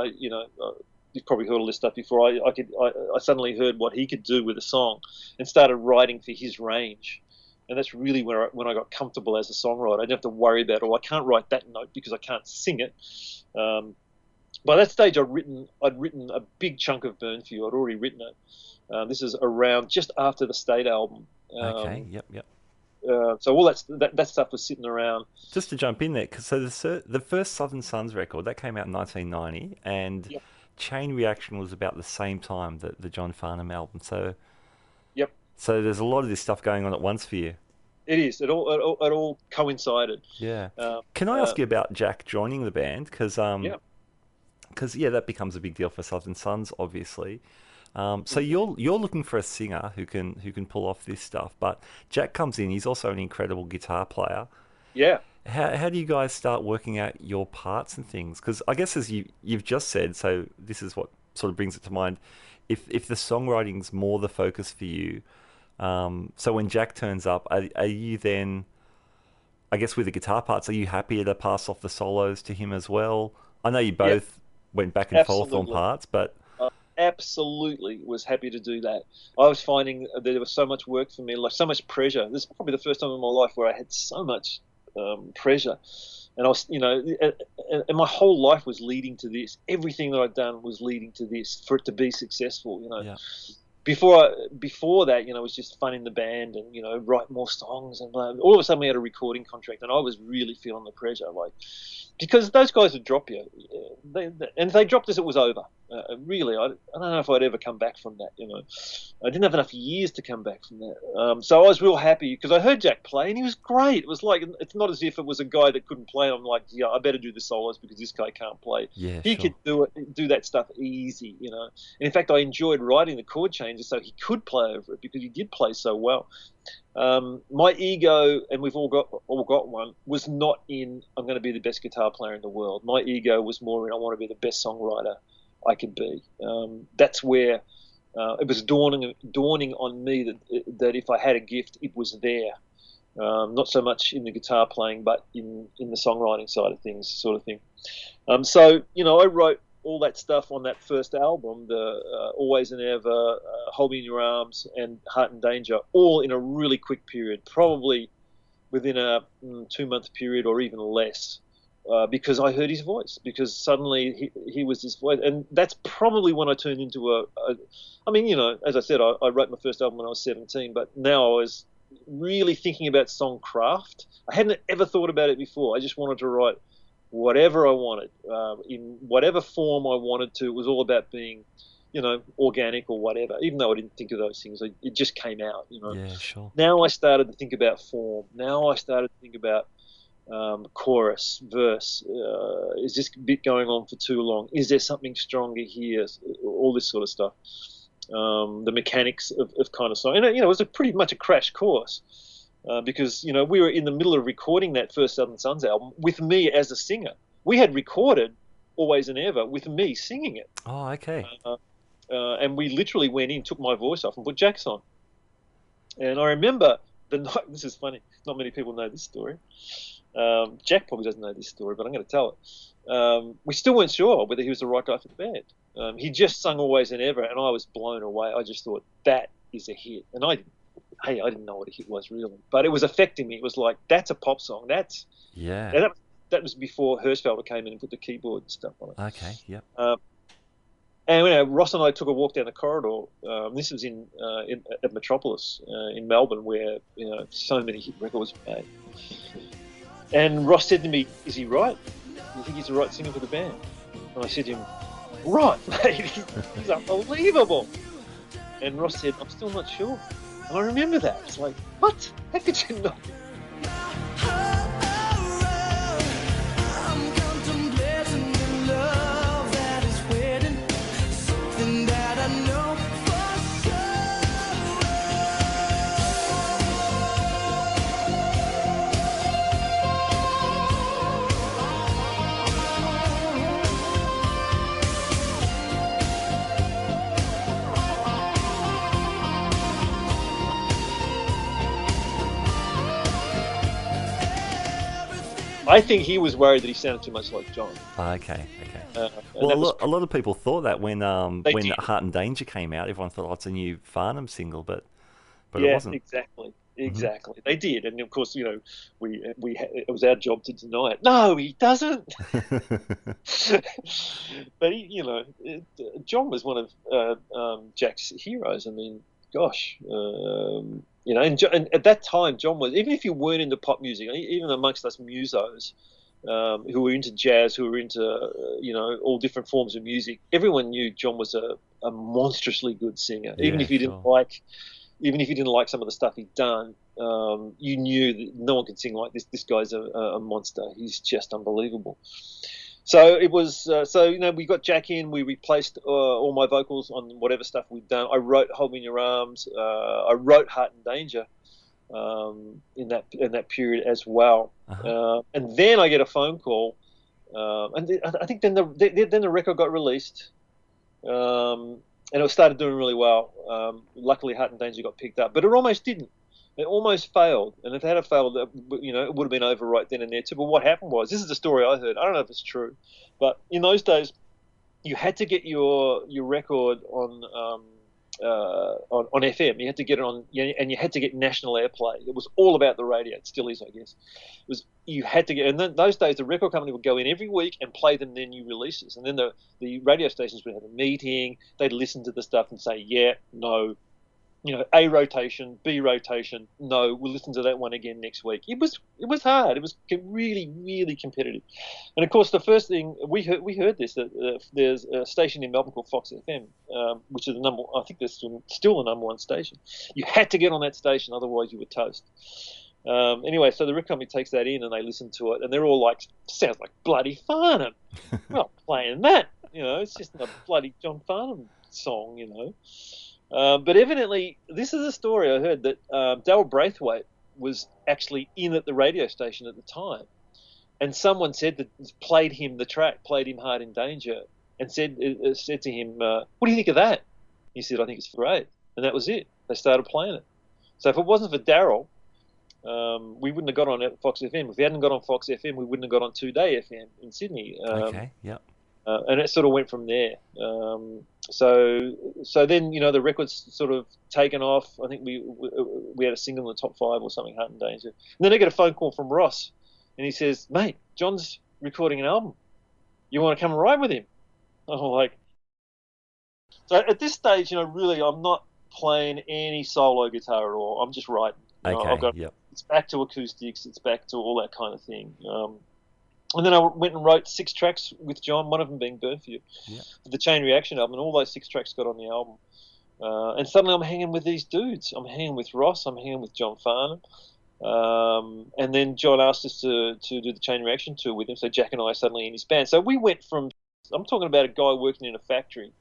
you've probably heard all this stuff before. I suddenly heard what he could do with a song and started writing for his range. And that's really when I got comfortable as a songwriter. I didn't have to worry about, I can't write that note because I can't sing it. By that stage, I'd written a big chunk of Burn For You. I'd already written it. This is around just after the State album. Okay, yep. So all that stuff was sitting around. Just to jump in there, so the first Southern Sons record, that came out in 1990, and yep. Chain Reaction was about the same time that the John Farnham album. So, yep. So there's a lot of this stuff going on at once for you. It is. It all coincided. Yeah. Can I ask you about Jack joining the band? Because that becomes a big deal for Southern Sons, obviously. So you're looking for a singer who can pull off this stuff, but Jack comes in. He's also an incredible guitar player. Yeah. How do you guys start working out your parts and things? Because I guess as you've just said, so this is what sort of brings it to mind. If the songwriting's more the focus for you, so when Jack turns up, are you then, I guess with the guitar parts, are you happier to pass off the solos to him as well? I know you both went back and forth on parts, but absolutely was happy to do that. I was finding that there was so much work for me, like so much pressure. This is probably the first time in my life where I had so much pressure, and I was, and my whole life was leading to this. Everything that I'd done was leading to this for it to be successful. Yeah. Before that, it was just fun in the band and write more songs, and all of a sudden we had a recording contract, and I was really feeling the pressure, because those guys would drop you, and if they dropped us, it was over. Really, I don't know if I'd ever come back from that. I didn't have enough years to come back from that. So I was real happy because I heard Jack play, and he was great. It was like, it's not as if it was a guy that couldn't play. I'm like, yeah, I better do the solos because this guy can't play. Yeah, he could do that stuff easy, And in fact, I enjoyed writing the chord changes so he could play over it because he did play so well. My ego, and we've all got one, was not in I'm going to be the best guitar player in the world. My ego was more in I want to be the best songwriter I could be. That's where it was dawning on me that if I had a gift, it was there. Not so much in the guitar playing, but in the songwriting side of things, sort of thing. So I wrote all that stuff on that first album, the Always and Ever, Hold Me in Your Arms, and Heart in Danger, all in a really quick period, probably within a 2-month period or even less, because I heard his voice, because suddenly he was this voice. And that's probably when I turned into as I said, I wrote my first album when I was 17, but now I was really thinking about songcraft. I hadn't ever thought about it before. I just wanted to write whatever I wanted, in whatever form I wanted to. It was all about being, organic or whatever. Even though I didn't think of those things, it just came out. Yeah, sure. Now I started to think about form. Now I started to think about chorus, verse. Is this bit going on for too long? Is there something stronger here? All this sort of stuff. The mechanics of kind of song. And it was pretty much a crash course. Because we were in the middle of recording that first Southern Sons album with me as a singer. We had recorded Always and Ever with me singing it. Oh, okay. And we literally went in, took my voice off, and put Jack's on. And I remember the night. This is funny. Not many people know this story. Jack probably doesn't know this story, but I'm going to tell it. We still weren't sure whether he was the right guy for the band. He just sung Always and Ever, and I was blown away. I just thought that is a hit, and I didn't know what a hit was really, but it was affecting me. It was like, that's a pop song. That was before Hirschfelder came in and put the keyboard and stuff on it. Okay, yep. And Ross and I took a walk down the corridor. This was at Metropolis in Melbourne, where so many hit records were made. And Ross said to me, "Is he right? you think he's the right singer for the band? And I said to him, right, mate, he's unbelievable. And Ross said, I'm still not sure. And I remember that. It's like, what? How could you not? I think he was worried that he sounded too much like John. Okay. And Well, that was a lot of people thought that when did. Heart and Danger came out, everyone thought, oh, it's a new Farnham single, but it yeah, wasn't. exactly. They did, and of course, it was our job to deny it. No, he doesn't. But John was one of Jack's heroes. I mean, gosh, and at that time, John was, even if you weren't into pop music, even amongst us musos, who were into jazz, who were into all different forms of music, everyone knew John was a monstrously good singer. Even if you didn't like some of the stuff he'd done, you knew that no one could sing like this. This guy's a monster. He's just unbelievable. So it was. We got Jack in. We replaced all my vocals on whatever stuff we'd done. I wrote "Hold Me in Your Arms." I wrote "Heart and Danger" in that period as well. And then I get a phone call, and I think then the record got released. And it started doing really well. Luckily, Heart and Danger got picked up, but it almost didn't. It almost failed, and if it had failed, it would have been over right then and there too. But what happened was, this is the story I heard. I don't know if it's true, but in those days, you had to get your record on FM. You had to get it on, and you had to get national airplay. It was all about the radio. It still is, I guess. You had to get, and then those days the record company would go in every week and play them their new releases, and then the radio stations would have a meeting. They'd listen to the stuff and say, yeah, no, A rotation, B rotation, no, we'll listen to that one again next week. It was hard. It was really, really competitive. And of course, the first thing we heard this, that there's a station in Melbourne called Fox FM, which is I think there's still the number one station. You had to get on that station, otherwise you were toast. Anyway, so the record company takes that in and they listen to it, and they're all like, sounds like bloody Farnham. We're not playing that. It's just a bloody John Farnham song, But evidently, this is a story I heard that Darryl Braithwaite was actually in at the radio station at the time, and someone said that played him Heart in Danger, and said to him, "What do you think of that?" He said, "I think it's great," and that was it. They started playing it. So if it wasn't for Darryl, we wouldn't have got on at Fox FM. If we hadn't got on Fox FM, we wouldn't have got on 2Day FM in Sydney. Okay, yep. And it sort of went from there. So then, the record's sort of taken off. I think we had a single in the top 5 or something, Heart and Danger. And then I get a phone call from Ross, and he says, "Mate, John's recording an album. You want to come and ride with him?" I'm like, so at this stage, really, I'm not playing any solo guitar at all. I'm just writing. Okay, It's back to acoustics. It's back to all that kind of thing. And then I went and wrote 6 tracks with John, one of them being Burn For You, for the Chain Reaction album, and all those 6 tracks got on the album. And suddenly I'm hanging with these dudes. I'm hanging with Ross. I'm hanging with John Farnham. And then John asked us to do the Chain Reaction tour with him, so Jack and I are suddenly in his band. So we went from, I'm talking about a guy working in a factory.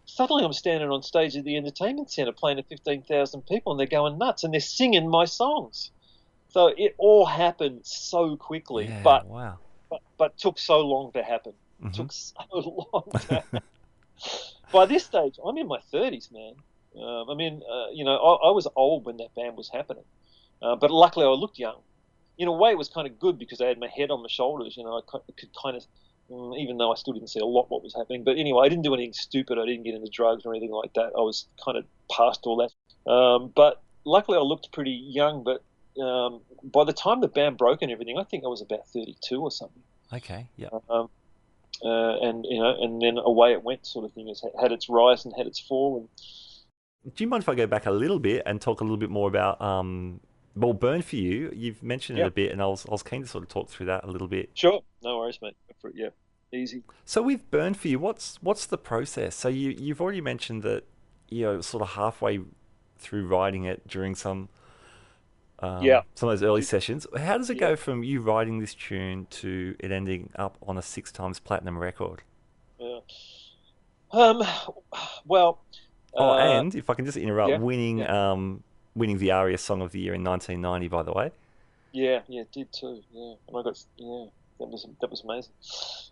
Suddenly I'm standing on stage at the entertainment centre playing to 15,000 people, and they're going nuts, and they're singing my songs. So it all happened so quickly, but took so long to happen. Mm-hmm. Took so long to happen. By this stage, I'm in my 30s, man. I was old when that band was happening, but luckily I looked young. In a way, it was kind of good because I had my head on my shoulders. I could kind of, even though I still didn't see a lot what was happening. But anyway, I didn't do anything stupid. I didn't get into drugs or anything like that. I was kind of past all that. But luckily, I looked pretty young. But by the time the band broke and everything, I think I was about 32 or something. Okay, yeah. And then away it went, sort of thing. It had its rise and had its fall. Do you mind if I go back a little bit and talk a little bit more about Well, Burn For You, you've mentioned it Yeah. a bit, and I was keen to sort of talk through that a little bit. Sure. No worries, mate. Go for it. Yeah. Easy. So with Burn For You, what's the process? So you've already mentioned that, sort of halfway through writing it during Yeah. some of those early sessions. How does it Yeah. go from you writing this tune to it ending up on a 6 times platinum record? Yeah. Um. Well. Oh, and if I can just interrupt, Yeah. winning Yeah. winning the ARIA Song of the Year in 1990, by the way. Yeah. Yeah. It did too. Yeah. And I got. Yeah. That was amazing.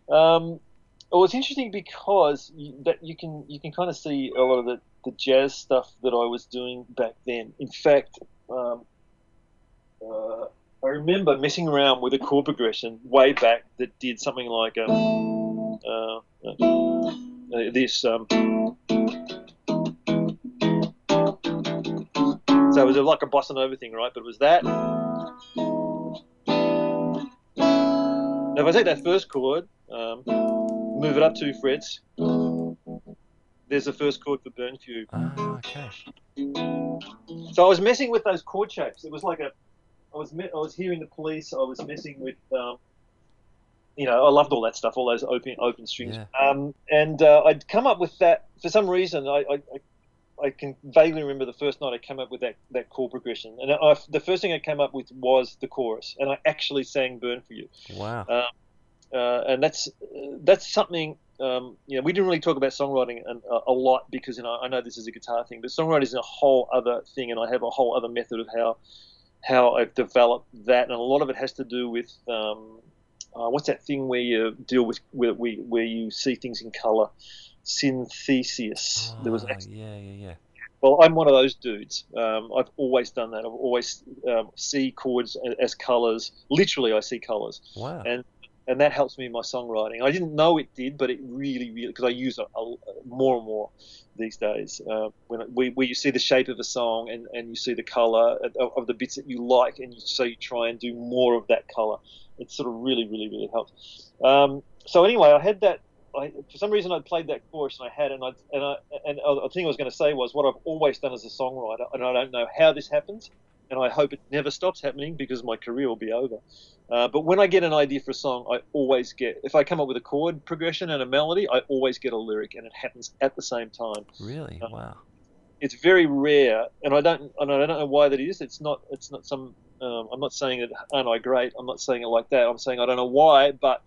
Well, it's interesting because you can kind of see a lot of the jazz stuff that I was doing back then. In fact, I remember messing around with a chord progression way back that did something like this. So it was like a bossa nova thing, right? But it was that. Now, if I take that first chord, move it up 2 frets, there's the first chord for Burn For You. Ah, okay. So I was messing with those chord shapes. It was like I was hearing the Police. I was messing with, I loved all that stuff, all those open strings. Yeah. And I'd come up with that for some reason. I can vaguely remember the first night I came up with that chord progression, and the first thing I came up with was the chorus, and I actually sang "Burn For You." Wow. And that's something. We didn't really talk about songwriting a lot because I know this is a guitar thing, but songwriting is a whole other thing, and I have a whole other method of how I've developed that, and a lot of it has to do with what's that thing where you deal with where you see things in color, synthesis. There was yeah. Well, I'm one of those dudes. I've always done that. I've always see chords as colors. Literally, I see colors. Wow. And that helps me in my songwriting. I didn't know it did, but it really, because I use it more and more these days. Where you see the shape of a song and you see the color of the bits that you like, and so you try and do more of that color. It sort of really, really, really helps. So anyway, I had that. For some reason, I played that chorus, and I had, and the thing I was going to say was what I've always done as a songwriter, and I don't know how this happens, and I hope it never stops happening because my career will be over. But when I get an idea for a song, I always if I come up with a chord progression and a melody, I always get a lyric, and it happens at the same time. Really? Wow. It's very rare, and I don't know why that is. It's not some. I'm not saying that aren't I great. I'm not saying it like that. I'm saying I don't know why, but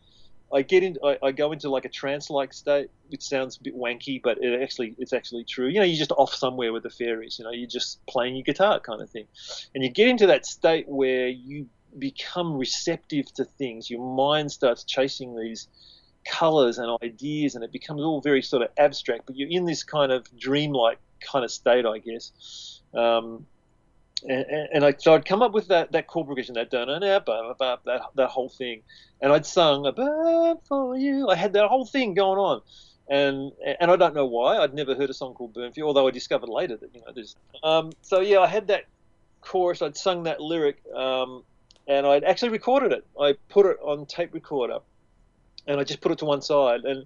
I go into like a trance-like state, which sounds a bit wanky, but it's actually true. You're just off somewhere with the fairies. You're just playing your guitar kind of thing, and you get into that state where you become receptive to things. Your mind starts chasing these colors and ideas, and it becomes all very sort of abstract. But you're in this kind of dreamlike kind of state, I guess. So I'd come up with that chord progression, that whole thing, and I'd sung "A Bird for You." I had that whole thing going on, and I don't know why. I'd never heard a song called "Burn For You," although I discovered later that there's. So yeah, I had that chorus. I'd sung that lyric, and I'd actually recorded it. I put it on tape recorder, and I just put it to one side. And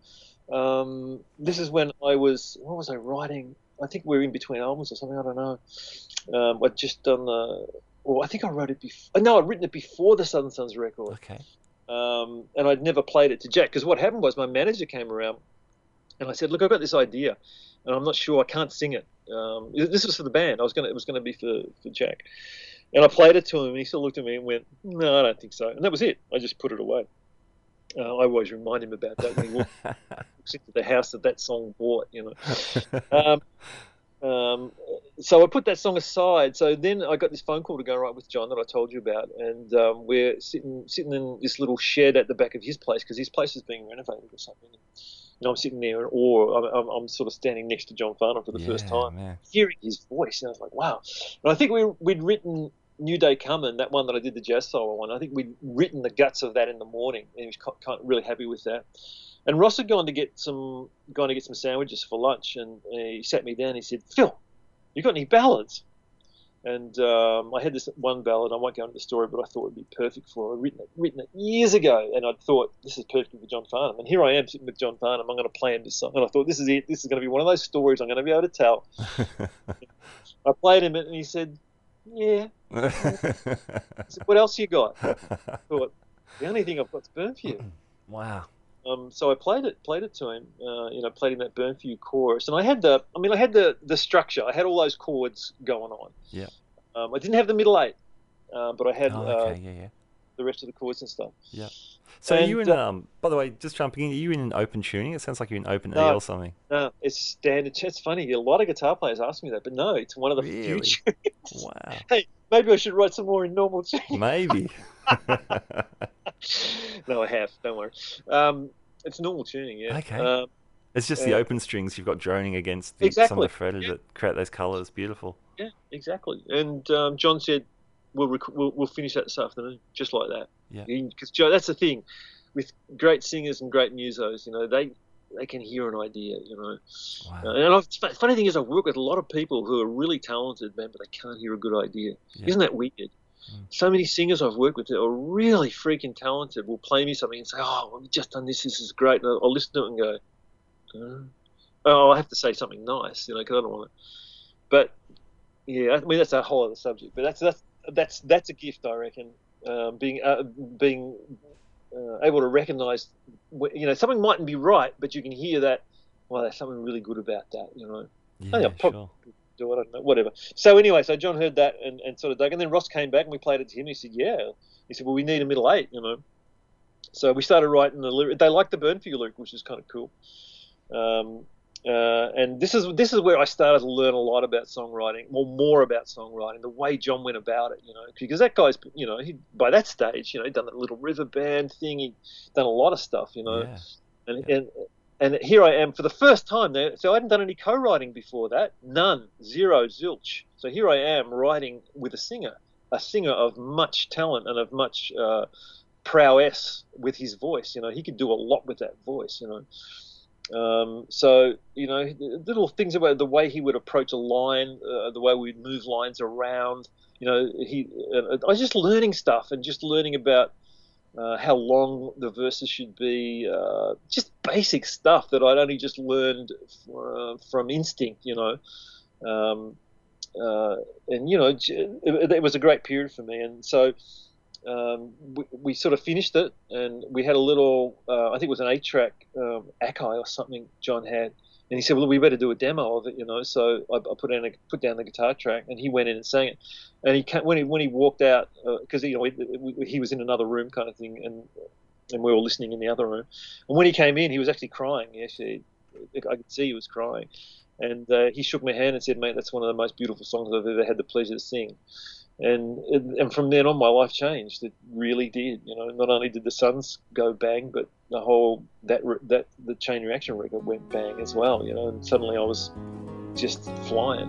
this is when what was I writing? I think we're in between albums or something. I don't know. I'd just done I think I wrote it before. No, I'd written it before the Southern Sons record. Okay. And I'd never played it to Jack, because what happened was my manager came around, and I said, "Look, I've got this idea, and I'm not sure. I can't sing it. This was for the band. It was going to be for Jack." And I played it to him, and he sort of looked at me and went, "No, I don't think so." And that was it. I just put it away. I always remind him about that when he walks into the house that song bought, So I put that song aside. So then I got this phone call to go right with John that I told you about, and we're sitting in this little shed at the back of his place, because his place is being renovated or something. And I'm sitting there in awe. I'm sort of standing next to John Farnham for the first time, man. hearing his voice, and I was like, wow. And I think we'd written New Day Comin', that one that I did the jazz solo one. I think we'd written the guts of that in the morning, and he was kind of really happy with that. And Ross had gone to get some sandwiches for lunch, and he sat me down. And he said, "Phil, you got any ballads?" And I had this one ballad. I won't go into the story, but I thought it'd be perfect for it. I'd written it years ago, and I thought this is perfect for John Farnham. And here I am sitting with John Farnham. I'm going to play him this song, and I thought this is it. This is going to be one of those stories I'm going to be able to tell. I played him it, and he said, Yeah. What else you got? I thought, the only thing I've got is Burn For You. Wow. So I played it to him, played him that Burn For You chorus, and I had the structure. I had all those chords going on. Yeah. I didn't have the middle eight, but I had Okay. Yeah. the rest of the chords and stuff. Yeah. So And, are you in? By the way, just jumping in, are you in an open tuning? It sounds like you're in open E No. or something. No, it's standard. It's funny. A lot of guitar players ask me that, but no, it's one of the few Really? tunes. Wow. Hey, maybe I should write some more in normal tuning. Maybe. No, I have. Don't worry. It's normal tuning. Yeah. Okay. It's just the open strings you've got droning against some of Exactly. the fretted that create those colours. Beautiful. Yeah, exactly. And John said, we'll finish that this afternoon, just like that. Yeah. Because Joe, that's the thing with great singers and great musos. They can hear an idea. Wow. And funny thing is, I work with a lot of people who are really talented, man, but they can't hear a good idea. Yeah. Isn't that weird? So many singers I've worked with that are really freaking talented will play me something and say, "Oh, well, we've just done this. This is great." And I'll listen to it and go, "Oh, I have to say something nice," because I don't want to. But yeah, I mean that's a whole other subject. But that's a gift, I reckon. Being able to recognise, something mightn't be right, but you can hear that. Well, there's something really good about that. Yeah, sure. Do it, I don't know, whatever. So anyway, John heard that and sort of dug. And then Ross came back and we played it to him. And he said, "Yeah." He said, "Well, we need a middle eight." So we started writing the lyric. They liked the Burn For You lyric, which is kind of cool. And this is where I started to learn a lot about songwriting, more about songwriting, the way John went about it, because that guy's, he by that stage, he'd done that Little River Band thing, he'd done a lot of stuff, Yeah. and here I am for the first time there. So I hadn't done any co-writing before that, none, zero, zilch. So here I am writing with a singer of much talent and of much prowess with his voice. He could do a lot with that voice. So little things about the way he would approach a line, the way we'd move lines around. I was just learning stuff and just learning about how long the verses should be, just basic stuff that I'd only just learned from instinct. And it was a great period for me, and so. We sort of finished it, and we had a little, I think it was an 8-track Akai or something John had, and he said, "Well, we better do a demo of it," So I put down the guitar track, and he went in and sang it. And when he walked out, because he was in another room kind of thing, and we were listening in the other room. And when he came in, he was actually crying. Actually, I could see he was crying, and he shook my hand and said, "Mate, that's one of the most beautiful songs I've ever had the pleasure to sing." And from then on, my life changed. It really did. Not only did the Suns go bang, but the whole the Chain Reaction record went bang as well. And suddenly I was just flying.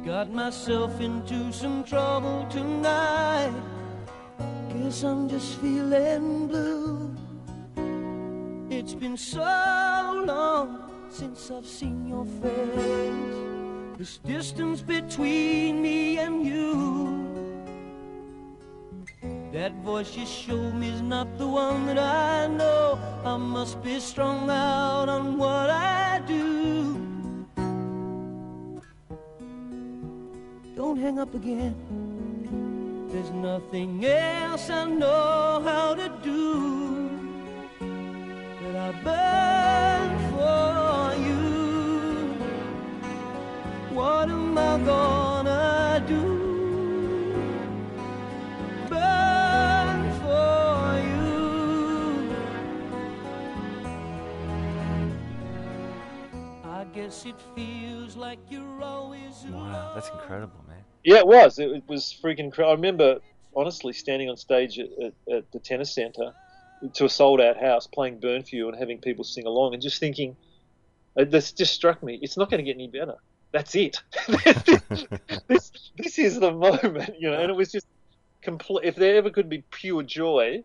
Got myself into some trouble tonight. Guess I'm just feeling blue. It's been so long since I've seen your face. This distance between me and you. That voice you showed me is not the one that I know. I must be strung out on what I do. Don't hang up again. There's nothing else I know how to do. But I burn for you. What am I gonna do? Burn for you. I guess it feels like you're always alone. Wow, that's incredible, man. Yeah, it was. It was freaking incredible. I remember, honestly, standing on stage at the tennis centre to a sold-out house playing Burn For You and having people sing along and just thinking, this just struck me, it's not going to get any better. That's it. this is the moment, and it was just complete. If there ever could be pure joy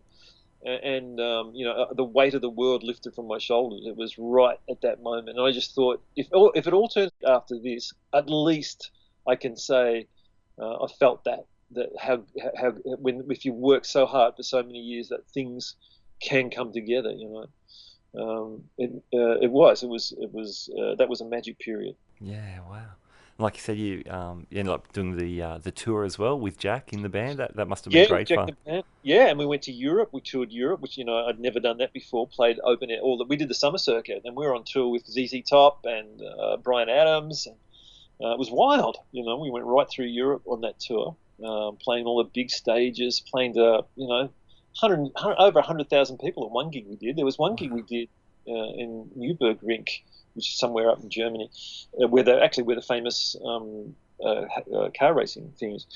and the weight of the world lifted from my shoulders, it was right at that moment. And I just thought, if it all turns after this, at least I can say, I felt that, how when if you work so hard for so many years that things can come together, It was that was a magic period. Yeah, wow. Like you said, you ended up doing the tour as well with Jack in the band. That must have been great Jack fun. the band. Yeah, and we went to Europe. We toured Europe, which I'd never done that before. Played open air. We did the summer circuit, and we were on tour with ZZ Top and Bryan Adams. And, it was wild. We went right through Europe on that tour, playing all the big stages, playing to over 100,000 people at one gig we did. There was one gig we did in Nürburgring, which is somewhere up in Germany, where the famous car racing thing is.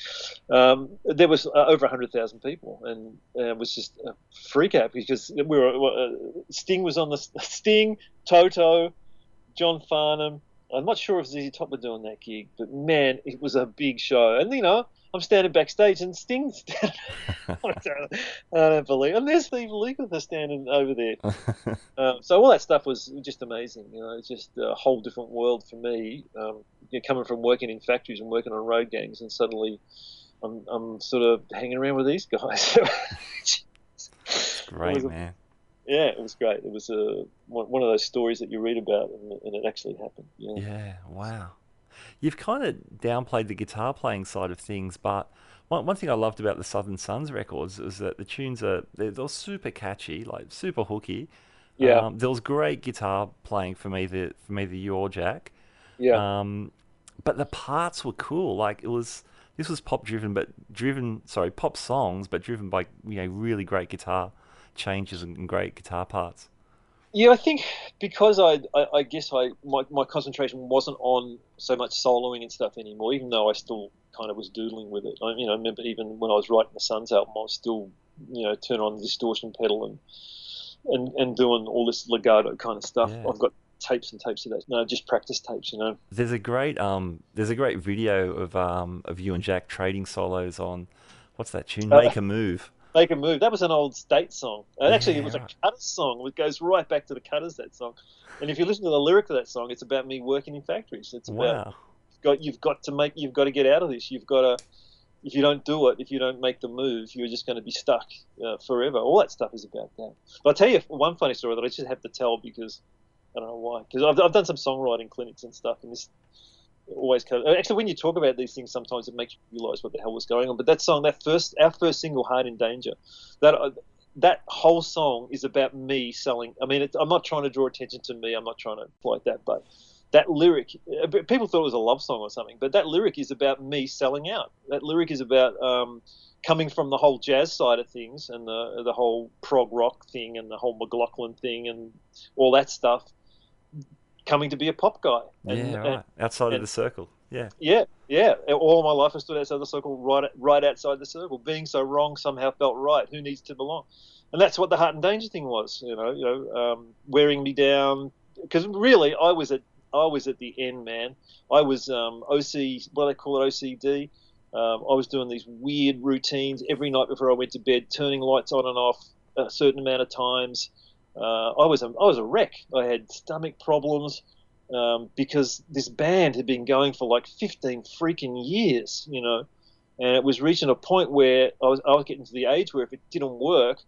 There was over 100,000 people, and it was just a freak out because Sting was on Sting, Toto, John Farnham. I'm not sure if ZZ Top were doing that gig, but man, it was a big show. And I'm standing backstage, and Sting's standing. I don't believe. And there's Steve Lukather standing over there. So all that stuff was just amazing. It's just a whole different world for me. Coming from working in factories and working on road gangs, and suddenly I'm sort of hanging around with these guys. Great, man. Yeah, it was great. It was one of those stories that you read about, and it actually happened. Yeah, wow. You've kind of downplayed the guitar playing side of things, but one thing I loved about the Southern Sons records is that the tunes they're super catchy, like super hooky. Yeah. There was great guitar playing for me, the you or Jack. Yeah. But the parts were cool. Like this was pop songs, but driven by really great guitar changes and great guitar parts. Yeah, I think because I guess my concentration wasn't on so much soloing and stuff anymore, even though I still kind of was doodling with it. I remember even when I was writing the Sons album, I was still turn on the distortion pedal and doing all this legato kind of stuff. Yeah. I've got tapes and tapes of that. No, just practice tapes. There's a great video of you and Jack trading solos on what's that tune? Make a Move. Make a Move. That was an old State song. And actually, it was a Cutters song. It goes right back to the Cutters, that song. And if you listen to the lyric of that song, it's about me working in factories. It's about you've got to get out of this. You've got to, if you don't do it, if you don't make the move, you're just going to be stuck forever. All that stuff is about that. But I'll tell you one funny story that I just have to tell because I don't know why. Because I've done some songwriting clinics and stuff, and this always actually when you talk about these things, sometimes it makes you realize what the hell was going on. But that song, our first single, Heart in Danger, that whole song is about me selling. I mean, I'm not trying to draw attention to me. I'm not trying to like that. But that lyric, people thought it was a love song or something. But that lyric is about me selling out. That lyric is about coming from the whole jazz side of things and the whole prog rock thing and the whole McLaughlin thing and all that stuff. Coming to be a pop guy. Outside of the circle. Yeah. All my life I stood outside the circle, right outside the circle. Being so wrong somehow felt right. Who needs to belong? And that's what the Heart and Danger thing was. Wearing me down. Because really, I was at the end, man. I was OC, what do they call it, OCD. I was doing these weird routines every night before I went to bed, turning lights on and off a certain amount of times. I was a wreck. I had stomach problems because this band had been going for like 15 freaking years, and it was reaching a point where I was getting to the age where if it didn't work,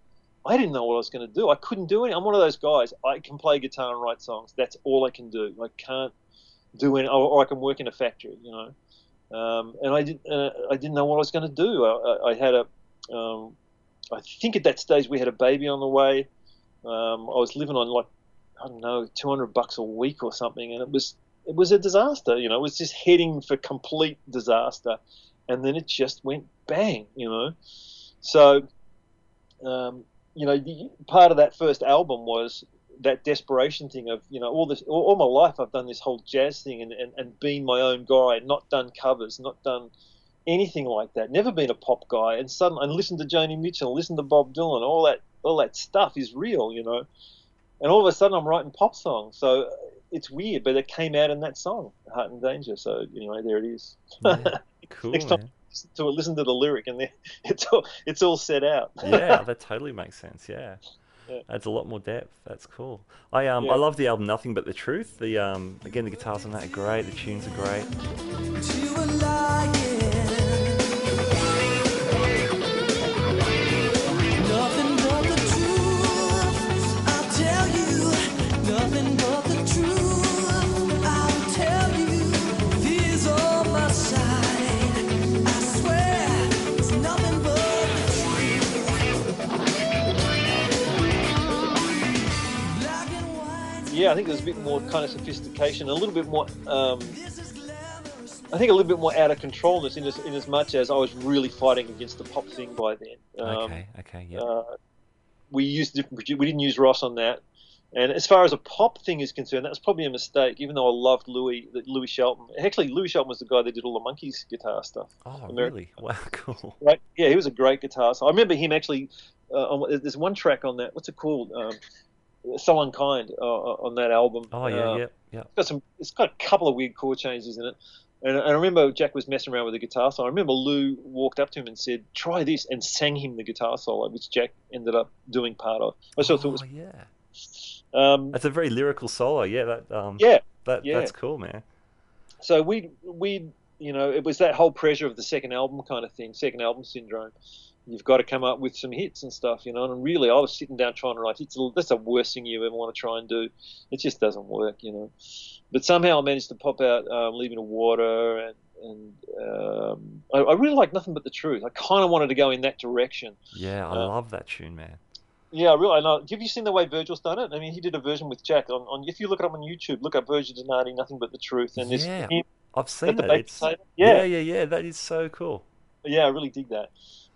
I didn't know what I was going to do. I couldn't do it. I'm one of those guys. I can play guitar and write songs. That's all I can do. I can't do it, or I can work in a factory, and I didn't know what I was going to do. I had I think at that stage we had a baby on the way. I was living on like, I don't know, $200 a week or something, and it was a disaster. It was just heading for complete disaster, and then it just went bang. So, part of that first album was that desperation thing of all my life I've done this whole jazz thing and been my own guy, not done covers, not done anything like that, never been a pop guy, and suddenly listen to Joni Mitchell, listen to Bob Dylan, all that stuff is real, and all of a sudden I'm writing pop songs. So it's weird, but it came out in that song, Heart and Danger. So anyway, there it is. Yeah, cool. Next time listen to the lyric, and then it's all set out. Yeah, that totally makes sense. Yeah. Adds a lot more depth. That's cool. I love the album Nothing But the Truth. The again, the guitars on that are great. The tunes are great. yeah, I think there's a bit more kind of sophistication, a little bit more. I think a little bit more out of controlness in as much as I was really fighting against the pop thing by then. Okay, yeah. We used different. We didn't use Ross on that. And as far as a pop thing is concerned, that was probably a mistake. Even though I loved Louis Shelton. Actually, Louis Shelton was the guy that did all the Monkees guitar stuff. Oh, really? Wow, cool. Right? Yeah, he was a great guitarist. I remember him actually. There's one track on that. What's it called? So Unkind on that album. Oh yeah. It's got a couple of weird chord changes in it. And I remember Jack was messing around with the guitar solo. I remember Lou walked up to him and said, "Try this," and sang him the guitar solo, which Jack ended up doing part of. I sort of thought it was. Yeah. That's a very lyrical solo. Yeah. That's cool, man. So we it was that whole pressure of the second album kind of thing, second album syndrome. You've got to come up with some hits and stuff, and really I was sitting down trying to write hits. That's the worst thing you ever want to try and do. It just doesn't work, But somehow I managed to pop out Leaving the Water, and I really like Nothing But the Truth. I kind of wanted to go in that direction. Yeah, I love that tune, man. Yeah, I know. Have you seen the way Virgil's done it? I mean, he did a version with Jack on. If you look it up on YouTube, look up Virgil Donati, Nothing But the Truth, and there's him. I've seen it. Yeah. That is so cool. Yeah, I really dig that.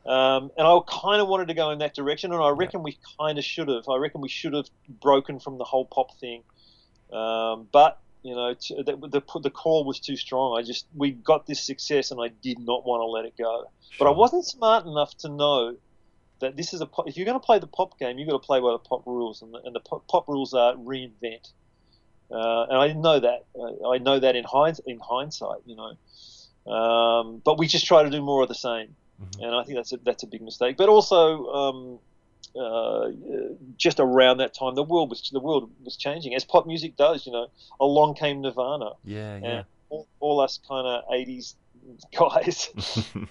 And I kind of wanted to go in that direction, and I reckon we kind of should have. I reckon we should have broken from the whole pop thing, but the call was too strong. We got this success, and I did not want to let it go. Sure. But I wasn't smart enough to know that this is if you're going to play the pop game, you've got to play by the pop rules, and the pop rules are reinvent. And I didn't know that. I know that in hindsight, but we just try to do more of the same. Mm-hmm. And I think that's a big mistake. But also, just around that time, the world was changing, as pop music does. Along came Nirvana. Yeah. And all us kind of 80s guys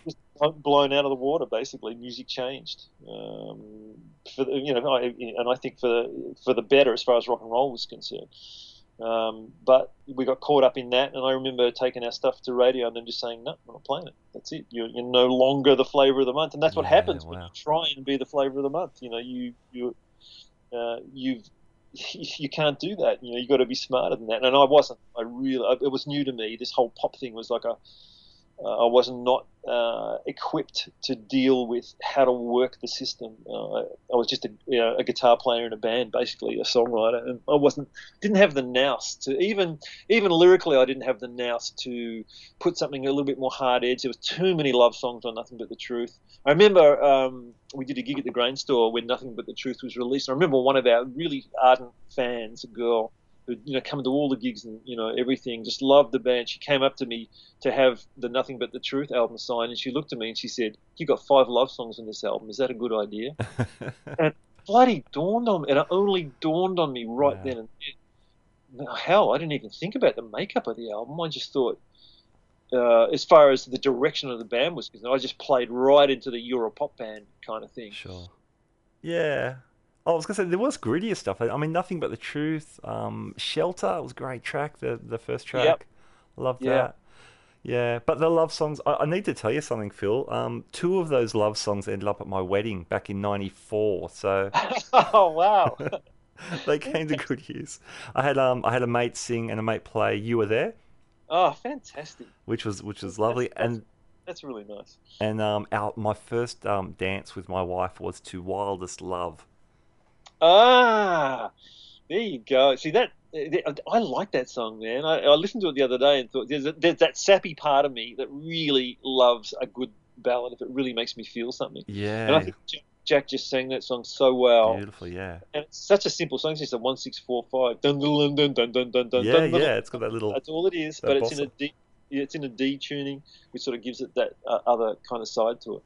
just blown out of the water. Basically, music changed. And I think for the better as far as rock and roll was concerned. But we got caught up in that, and I remember taking our stuff to radio and then just saying, "No, I'm not playing it. That's it. You're no longer the flavour of the month," and that's what happens when you try and be the flavour of the month. You can't do that. You've got to be smarter than that. And I wasn't. It was new to me. This whole pop thing was like I was not equipped to deal with how to work the system. I was just a guitar player in a band, basically a songwriter, and I didn't have the nous to even lyrically. I didn't have the nous to put something a little bit more hard edge. There was too many love songs on Nothing But the Truth. I remember we did a gig at the Grain Store when Nothing But the Truth was released. I remember one of our really ardent fans, a girl, who come to all the gigs and everything, just loved the band. She came up to me to have the Nothing But the Truth album signed, and she looked at me and she said, "You got 5 love songs on this album. Is that a good idea?" And bloody dawned on me, and it only dawned on me right then and there. Hell, I didn't even think about the makeup of the album. I just thought, as far as the direction of the band was concerned, I just played right into the Europop band kind of thing. Sure. Yeah. I was going to say, there was grittier stuff. I mean, Nothing But the Truth. Shelter was a great track, the first track. Yep. Loved that. Yeah, but the love songs, I need to tell you something, Phil. 2 of those love songs ended up at my wedding back in '94. So oh, wow. They came to good use. I had a mate sing and a mate play You Were There. Oh, fantastic. Which was lovely. That's really nice. And my first dance with my wife was to Wildest Love. Ah, there you go. See, I like that song, man. I listened to it the other day and thought there's that sappy part of me that really loves a good ballad if it really makes me feel something. Yeah. And I think Jack just sang that song so well. Beautifully, yeah. And it's such a simple song. It's just a 1-6-4-5. Dun dun dun dun dun dun dun. Yeah, it's got that little. That's all it is, but it's in a D. It's in a D tuning, which sort of gives it that other kind of side to it.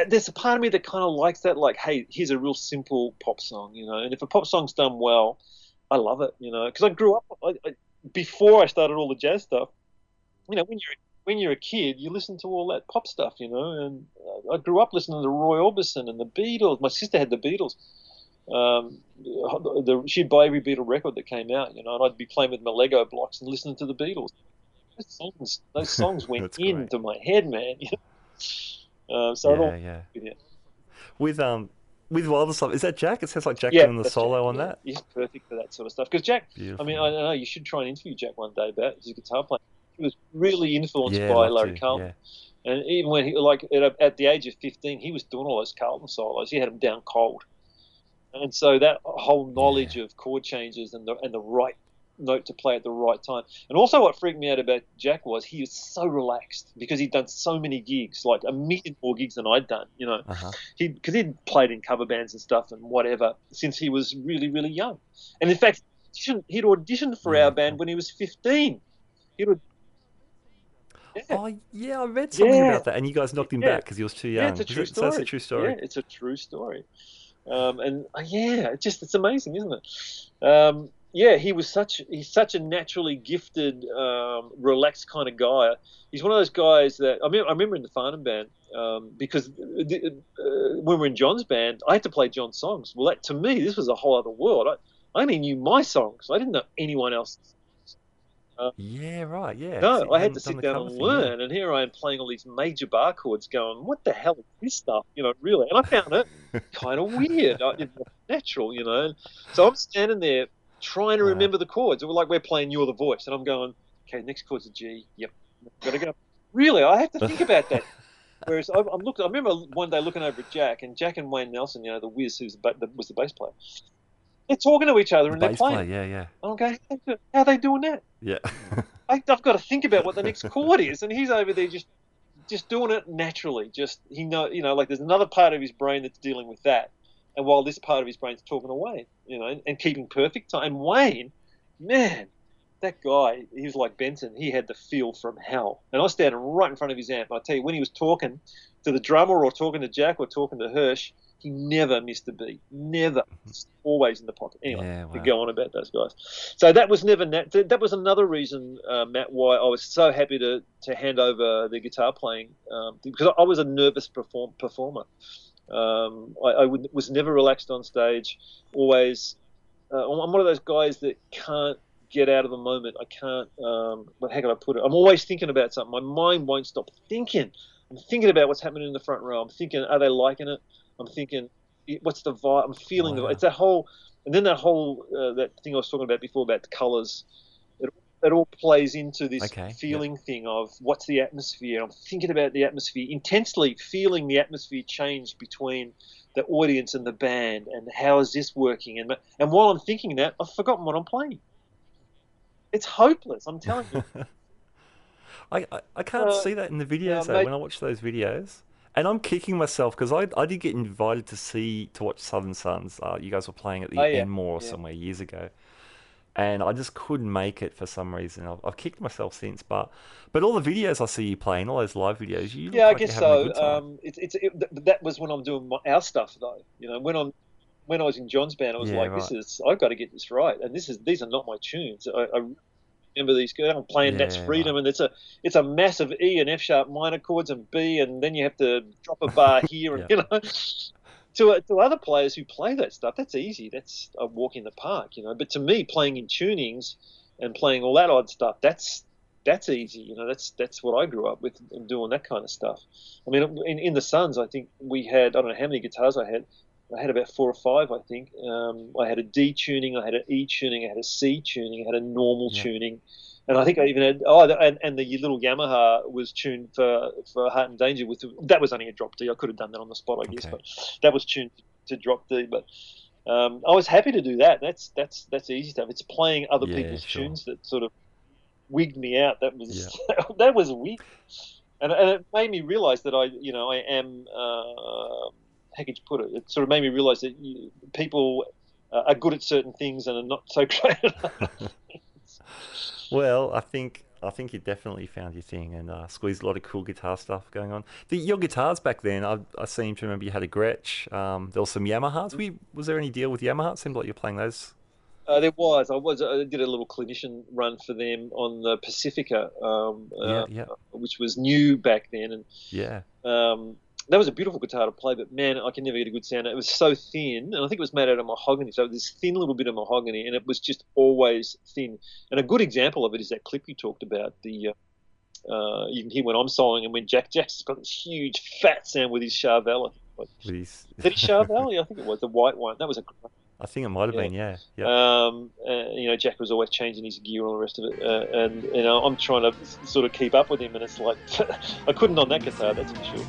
There's a part of me that kind of likes that, like, hey, here's a real simple pop song, and if a pop song's done well, I love it, because I grew up, before I started all the jazz stuff, when you're a kid, you listen to all that pop stuff, and I grew up listening to Roy Orbison and the Beatles. My sister had the Beatles. She'd buy every Beatle record that came out, and I'd be playing with my Lego blocks and listening to the Beatles. Those songs went into my head, man. So yeah. With with Wilder stuff, is that Jack? It sounds like Jack Yeah, doing the that's solo Jack, on yeah. that. He's perfect for that sort of stuff. Because Jack, Beautiful. I mean, I don't know, you should try and interview Jack one day about his guitar playing. He was really influenced Yeah, by love Larry to, Carlton. yeah. And even when he, like, at the age of 15, he was doing all those Carlton solos. He had them down cold. And so that whole knowledge of chord changes and the right note to play at the right time. And also what freaked me out about Jack was he was so relaxed because he'd done so many gigs, like a million more gigs than I'd done, you know. Because he'd played in cover bands and stuff and whatever since he was really, really young. And in fact, he'd auditioned for our band when he was 15. Oh, yeah, I read something about that. And you guys knocked him back because he was too young. Yeah, it's a true story. So that's a true story. Yeah, it's a true story. It's amazing, isn't it? He's such a naturally gifted, relaxed kind of guy. He's one of those guys that I remember in the Farnham band because when we were in John's band, I had to play John's songs. Well, to me, this was a whole other world. I only knew my songs. I didn't know anyone else's. Yeah, right, yeah. No, I had to sit down and learn, and here I am playing all these major bar chords going, what the hell is this stuff, you know, really? And I found it kind of weird, natural, you know. So I'm standing there trying to remember the chords. It was like we're playing You're the Voice, and I'm going, okay, next chord's a G. Yep, got to go. Really, I have to think about that. Whereas I remember one day looking over at Jack and Wayne Nelson, you know, the whiz, was the bass player. They're talking to each other and they're playing. Yeah. I'm going, how are they doing that? Yeah. I've got to think about what the next chord is, and he's over there just doing it naturally. Just like there's another part of his brain that's dealing with that, and while this part of his brain's talking away, you know, and keeping perfect time. And Wayne, man, that guy, he was like Benson. He had the feel from hell, and I was standing right in front of his amp. And I tell you, when he was talking to the drummer or talking to Jack or talking to Hirsch, he never missed a beat. Never. Always in the pocket. Anyway, we go on about those guys. So that was never that was another reason, Matt, why I was so happy to hand over the guitar playing because I was a nervous performer. I was never relaxed on stage. Always, I'm one of those guys that can't get out of the moment. I can't. How can I put it? I'm always thinking about something. My mind won't stop thinking. I'm thinking about what's happening in the front row. I'm thinking, are they liking it? I'm thinking, what's the vibe? I'm feeling it's that whole, and then that whole that thing I was talking about before about the colours. It all plays into this feeling thing of what's the atmosphere. I'm thinking about the atmosphere intensely, feeling the atmosphere change between the audience and the band, and how is this working? And while I'm thinking that, I've forgotten what I'm playing. It's hopeless. I'm telling you. I can't see that in the videos though. When I watch those videos. And I'm kicking myself because I did get invited to watch Southern Sons. You guys were playing at the Enmore or somewhere years ago, and I just couldn't make it for some reason. I've kicked myself since, but all the videos I see you playing, all those live videos, you look I like guess you're having so. A good time. That was when I'm doing our stuff though. You know, when I was in John's band, I was I've got to get this right, and these are not my tunes. I remember these guys playing That's Freedom, and it's a massive E and F sharp minor chords and B, and then you have to drop a bar here, and you know, to other players who play that stuff, that's easy. That's a walk in the park, you know. But to me, playing in tunings and playing all that odd stuff, that's easy, you know. That's what I grew up with, and doing that kind of stuff. I mean, in the Suns, I think we had, I don't know how many guitars I had. I had about 4 or 5, I think. I had a D tuning, I had an E tuning, I had a C tuning, I had a normal tuning, and I think I even had and the little Yamaha was tuned for Heart and Danger that was only a drop D. I could have done that on the spot, I guess, but that was tuned to drop D. But I was happy to do that. That's easy stuff. It's playing other people's tunes that sort of wigged me out. That was that was weird, and it made me realise that I am. How could you put it? It sort of made me realise that people are good at certain things and are not so great at others. Well, I think you definitely found your thing and squeezed a lot of cool guitar stuff going on. Your guitars back then, I seem to remember you had a Gretsch. There were some Yamahas. Was there any deal with Yamaha? It seemed like you're playing those. There was. I did a little clinician run for them on the Pacifica, which was new back then, and that was a beautiful guitar to play, but man, I can never get a good sound. It was so thin, and I think it was made out of mahogany, so this thin little bit of mahogany, and it was just always thin. And a good example of it is that clip you talked about. You can hear when I'm soloing and when Jack's got this huge fat sound with his Charvel. With his, Did he Charbel? I think it was the white one. That was a great. I think it might have been, yeah. Yep. Jack was always changing his gear and all the rest of it, and I'm trying to sort of keep up with him, and it's like I couldn't on that guitar, that's for sure.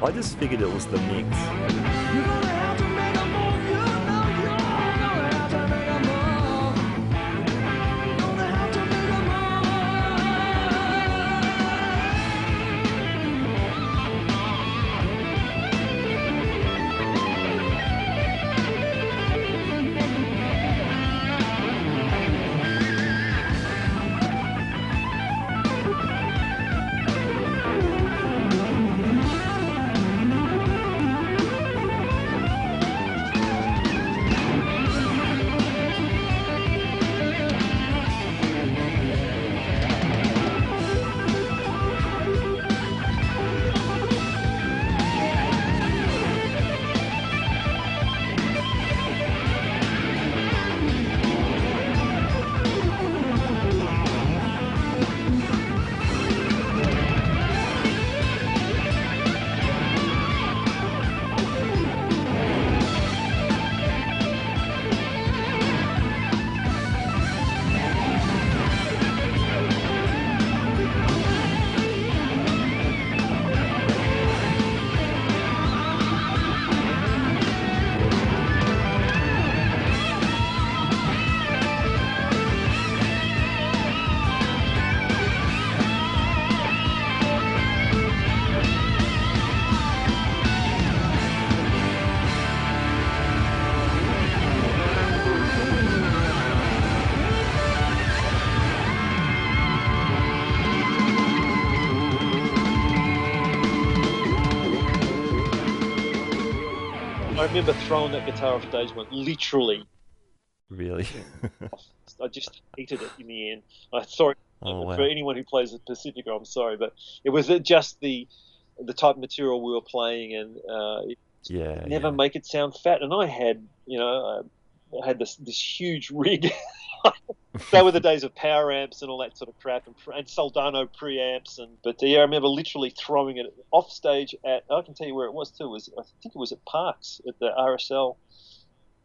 I just figured it was the mix. I remember throwing that guitar off stage one, literally. Really? I just hated it in the end. I'm sorry for anyone who plays the Pacifica. I'm sorry, but it was just the type of material we were playing, and it never make it sound fat. And I had, I had this huge rig. They were the days of power amps and all that sort of crap, and Soldano preamps. But I remember literally throwing it off stage at. I can tell you where it was too. I think it was at Parks at the RSL.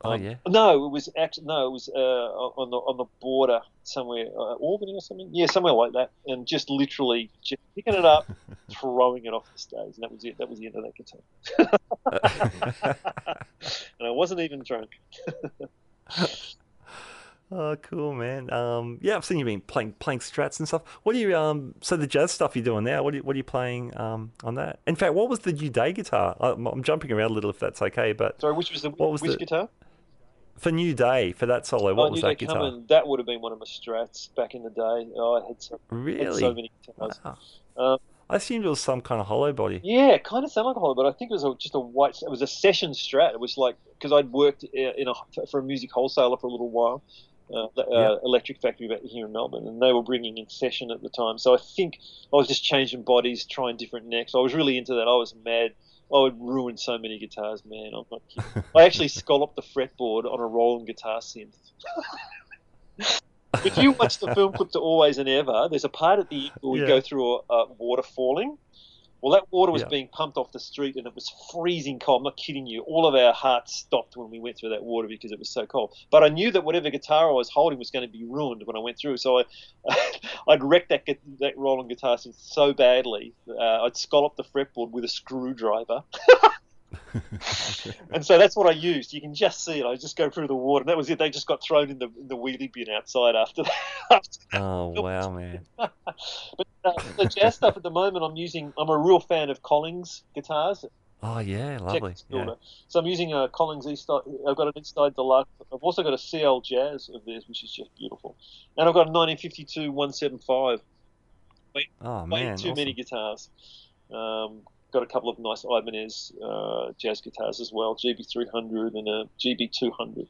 Oh yeah. No, it was actually it was on the border somewhere, Albany or something. Yeah, somewhere like that. And just literally just picking it up, throwing it off the stage, and that was it. That was the end of that guitar. And I wasn't even drunk. Oh, cool, man. I've seen you been playing Strats and stuff. What do you so the jazz stuff you're doing now? What are you playing on that? In fact, what was the New Day guitar? I'm jumping around a little if that's okay, but sorry, which guitar? For New Day, for that solo, what was that guitar? Coming, that would have been one of my Strats back in the day. I had so many guitars. Wow. I assumed it was some kind of hollow body. Yeah, it kind of sounded like a hollow, but I think it was just a white. It was a session Strat. It was like, because I'd worked for a music wholesaler for a little while, Electric Factory back here in Melbourne, and they were bringing in session at the time. So I think I was just changing bodies, trying different necks. I was really into that. I was mad. I would ruin so many guitars, man. I'm not kidding. I actually scalloped the fretboard on a Roland guitar synth. If you watch the film clip to Always and Ever, there's a part at the end where we go through water falling. Well, that water was being pumped off the street, and it was freezing cold. I'm not kidding you. All of our hearts stopped when we went through that water because it was so cold. But I knew that whatever guitar I was holding was going to be ruined when I went through. So I'd wrecked that Roland guitar synth so badly. I'd scalloped the fretboard with a screwdriver. And so that's what I used. You can just see it. I just go through the water, and that was it. They just got thrown in the wheelie bin outside after that. Oh wow, man! But the jazz stuff at the moment, I'm a real fan of Collings guitars. Oh yeah, lovely. Yeah. So I'm using a Collings E-Style. I've got an E-Style Deluxe. I've also got a CL Jazz of theirs, which is just beautiful. And I've got a 1952 175. Way too many guitars. Got a couple of nice Ibanez jazz guitars as well, GB300 and a GB200.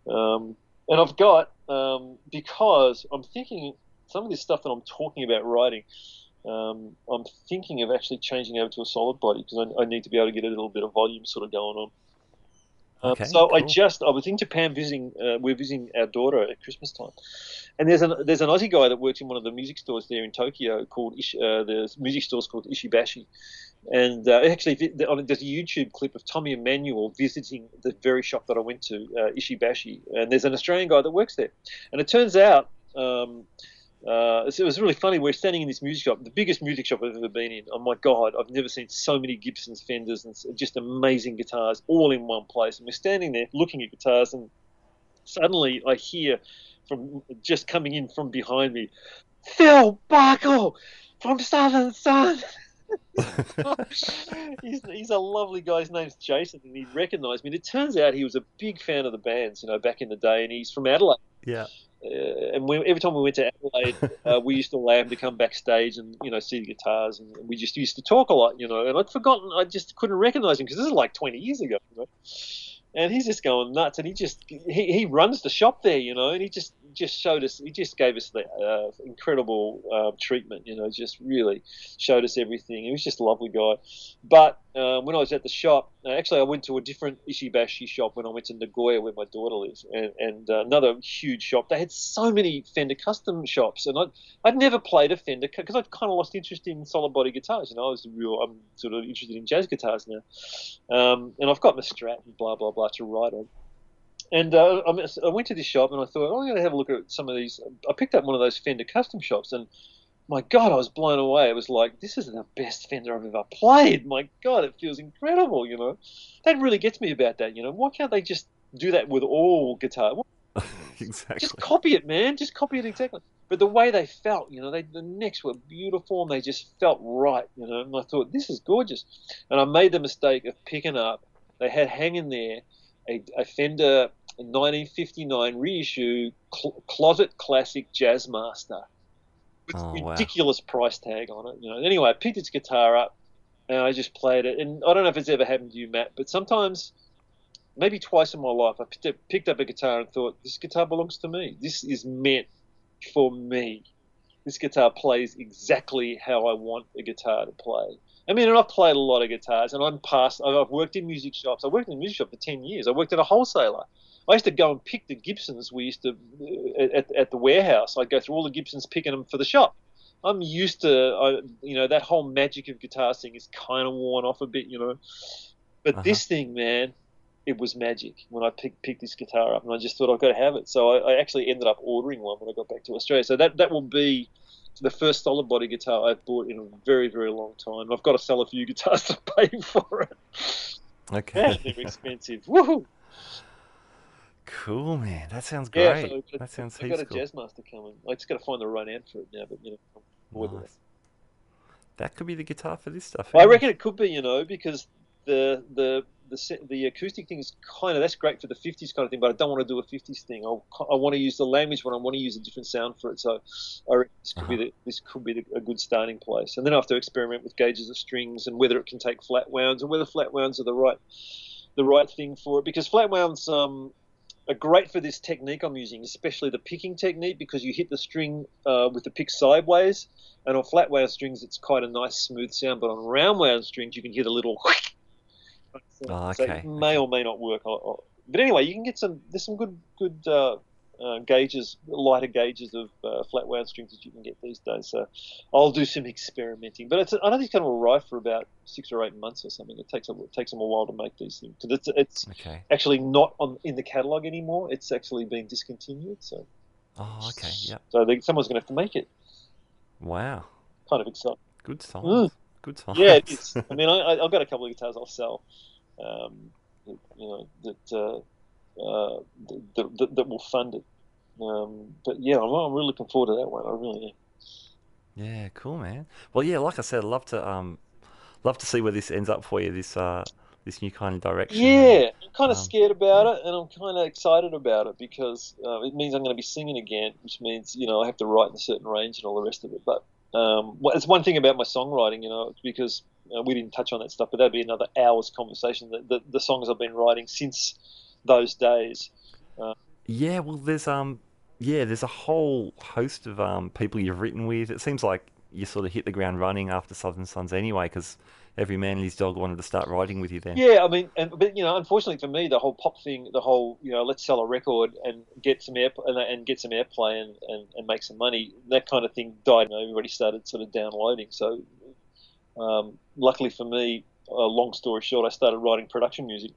And I've got, because I'm thinking some of this stuff that I'm talking about writing, I'm thinking of actually changing over to a solid body because I need to be able to get a little bit of volume sort of going on. Okay, So cool. I was in Japan visiting. We're visiting our daughter at Christmas time, and there's an Aussie guy that works in one of the music stores there in Tokyo called the music store's called Ishibashi, and actually there's a YouTube clip of Tommy Emmanuel visiting the very shop that I went to, Ishibashi, and there's an Australian guy that works there, and it turns out. It was really funny. We're standing in this music shop, the biggest music shop I've ever been in. Oh my God, I've never seen so many Gibsons, Fenders, and just amazing guitars all in one place. And we're standing there looking at guitars, and suddenly I hear from just coming in from behind me, Phil Buckle from Southern Sun. He's a lovely guy. His name's Jason, and he recognised me. And it turns out he was a big fan of the bands, back in the day, and he's from Adelaide. Yeah. And every time we went to Adelaide, we used to allow him to come backstage and see the guitars, and we just used to talk a lot, and I'd forgotten, I just couldn't recognise him because this is like 20 years ago, and he's just going nuts, and he runs the shop there, and he just showed us, he just gave us the incredible treatment, just really showed us everything. He was just a lovely guy. But when I was at the shop, actually I went to a different Ishibashi shop when I went to Nagoya where my daughter lives, and another huge shop. They had so many Fender custom shops, and I'd never played a Fender because I'd kind of lost interest in solid body guitars. I'm sort of interested in jazz guitars now, and I've got my Strat and blah blah blah to write on. And I went to this shop and I thought, I'm going to have a look at some of these. I picked up one of those Fender custom shops, and my God, I was blown away. It was like, this is the best Fender I've ever played. My God, it feels incredible, That really gets me about that, Why can't they just do that with all guitar? Exactly. Just copy it, man. Just copy it exactly. But the way they felt, the necks were beautiful and they just felt right, And I thought, this is gorgeous. And I made the mistake of picking up, they had hanging there a Fender 1959 reissue Closet Classic Jazzmaster with ridiculous price tag on it. Anyway, I picked its guitar up and I just played it. And I don't know if it's ever happened to you, Matt, but sometimes, maybe twice in my life, I picked up a guitar and thought, this guitar belongs to me. This is meant for me. This guitar plays exactly how I want a guitar to play. I mean, and I've played a lot of guitars, and I've worked in music shops. I worked in a music shop for 10 years. I worked at a wholesaler. I used to go and pick the Gibsons. We used to, at the warehouse, I'd go through all the Gibsons, picking them for the shop. I'm used to, that whole magic of guitar thing is kind of worn off a bit, But this thing, man, it was magic when I picked this guitar up, and I just thought I've got to have it. So I actually ended up ordering one when I got back to Australia. So that will be the first solid body guitar I've bought in a very, very long time. I've got to sell a few guitars to pay for it. Okay. They're expensive. Woohoo! Cool, man. That sounds great. So that sounds I've heaps got a cool. Jazzmaster coming. I just got to find the right amp for it now, but I'm bored with it. Nice. That could be the guitar for this stuff. I reckon it could be, because the acoustic thing is that's great for the 50s kind of thing, but I don't want to do a 50s thing. I want to use the language when I want to use a different sound for it. So I reckon this could be a good starting place. And then I have to experiment with gauges of strings and whether it can take flat wounds and whether flat wounds are the right thing for it, because flat wounds are great for this technique I'm using, especially the picking technique, because you hit the string with the pick sideways, and on flat wound strings it's quite a nice smooth sound, but on round wound strings you can hear the little okay. So it may or may not work. But anyway, you can get there's some good gauges, lighter gauges of flat wound strings that you can get these days. So I'll do some experimenting. But I don't think it's going to arrive for about 6 or 8 months or something. It takes them a while to make these things, because it's actually not in the catalogue anymore. It's actually been discontinued. So okay, yeah. So someone's going to have to make it. Wow. Kind of exciting. Good songs. Good songs. Yeah, it is. I mean, I've got a couple of guitars I'll sell. That will fund it. But yeah, I'm really looking forward to that one. I really am. Yeah, cool, man. Well, yeah, like I said, I'd love to see where this ends up for you. This new kind of direction. Yeah, I'm kind of scared about it, and I'm kind of excited about it, because it means I'm going to be singing again, which means I have to write in a certain range and all the rest of it. But it's one thing about my songwriting, because we didn't touch on that stuff, but that'd be another hour's conversation. The songs I've been writing since those days. Yeah, well, there's a whole host of people you've written with. It seems like you sort of hit the ground running after Southern Sons anyway, because every man and his dog wanted to start writing with you then. Yeah, I mean, but unfortunately for me, the whole pop thing, the whole let's sell a record and get some airplay and make some money, that kind of thing died. Everybody started sort of downloading. So luckily for me, long story short, I started writing production music.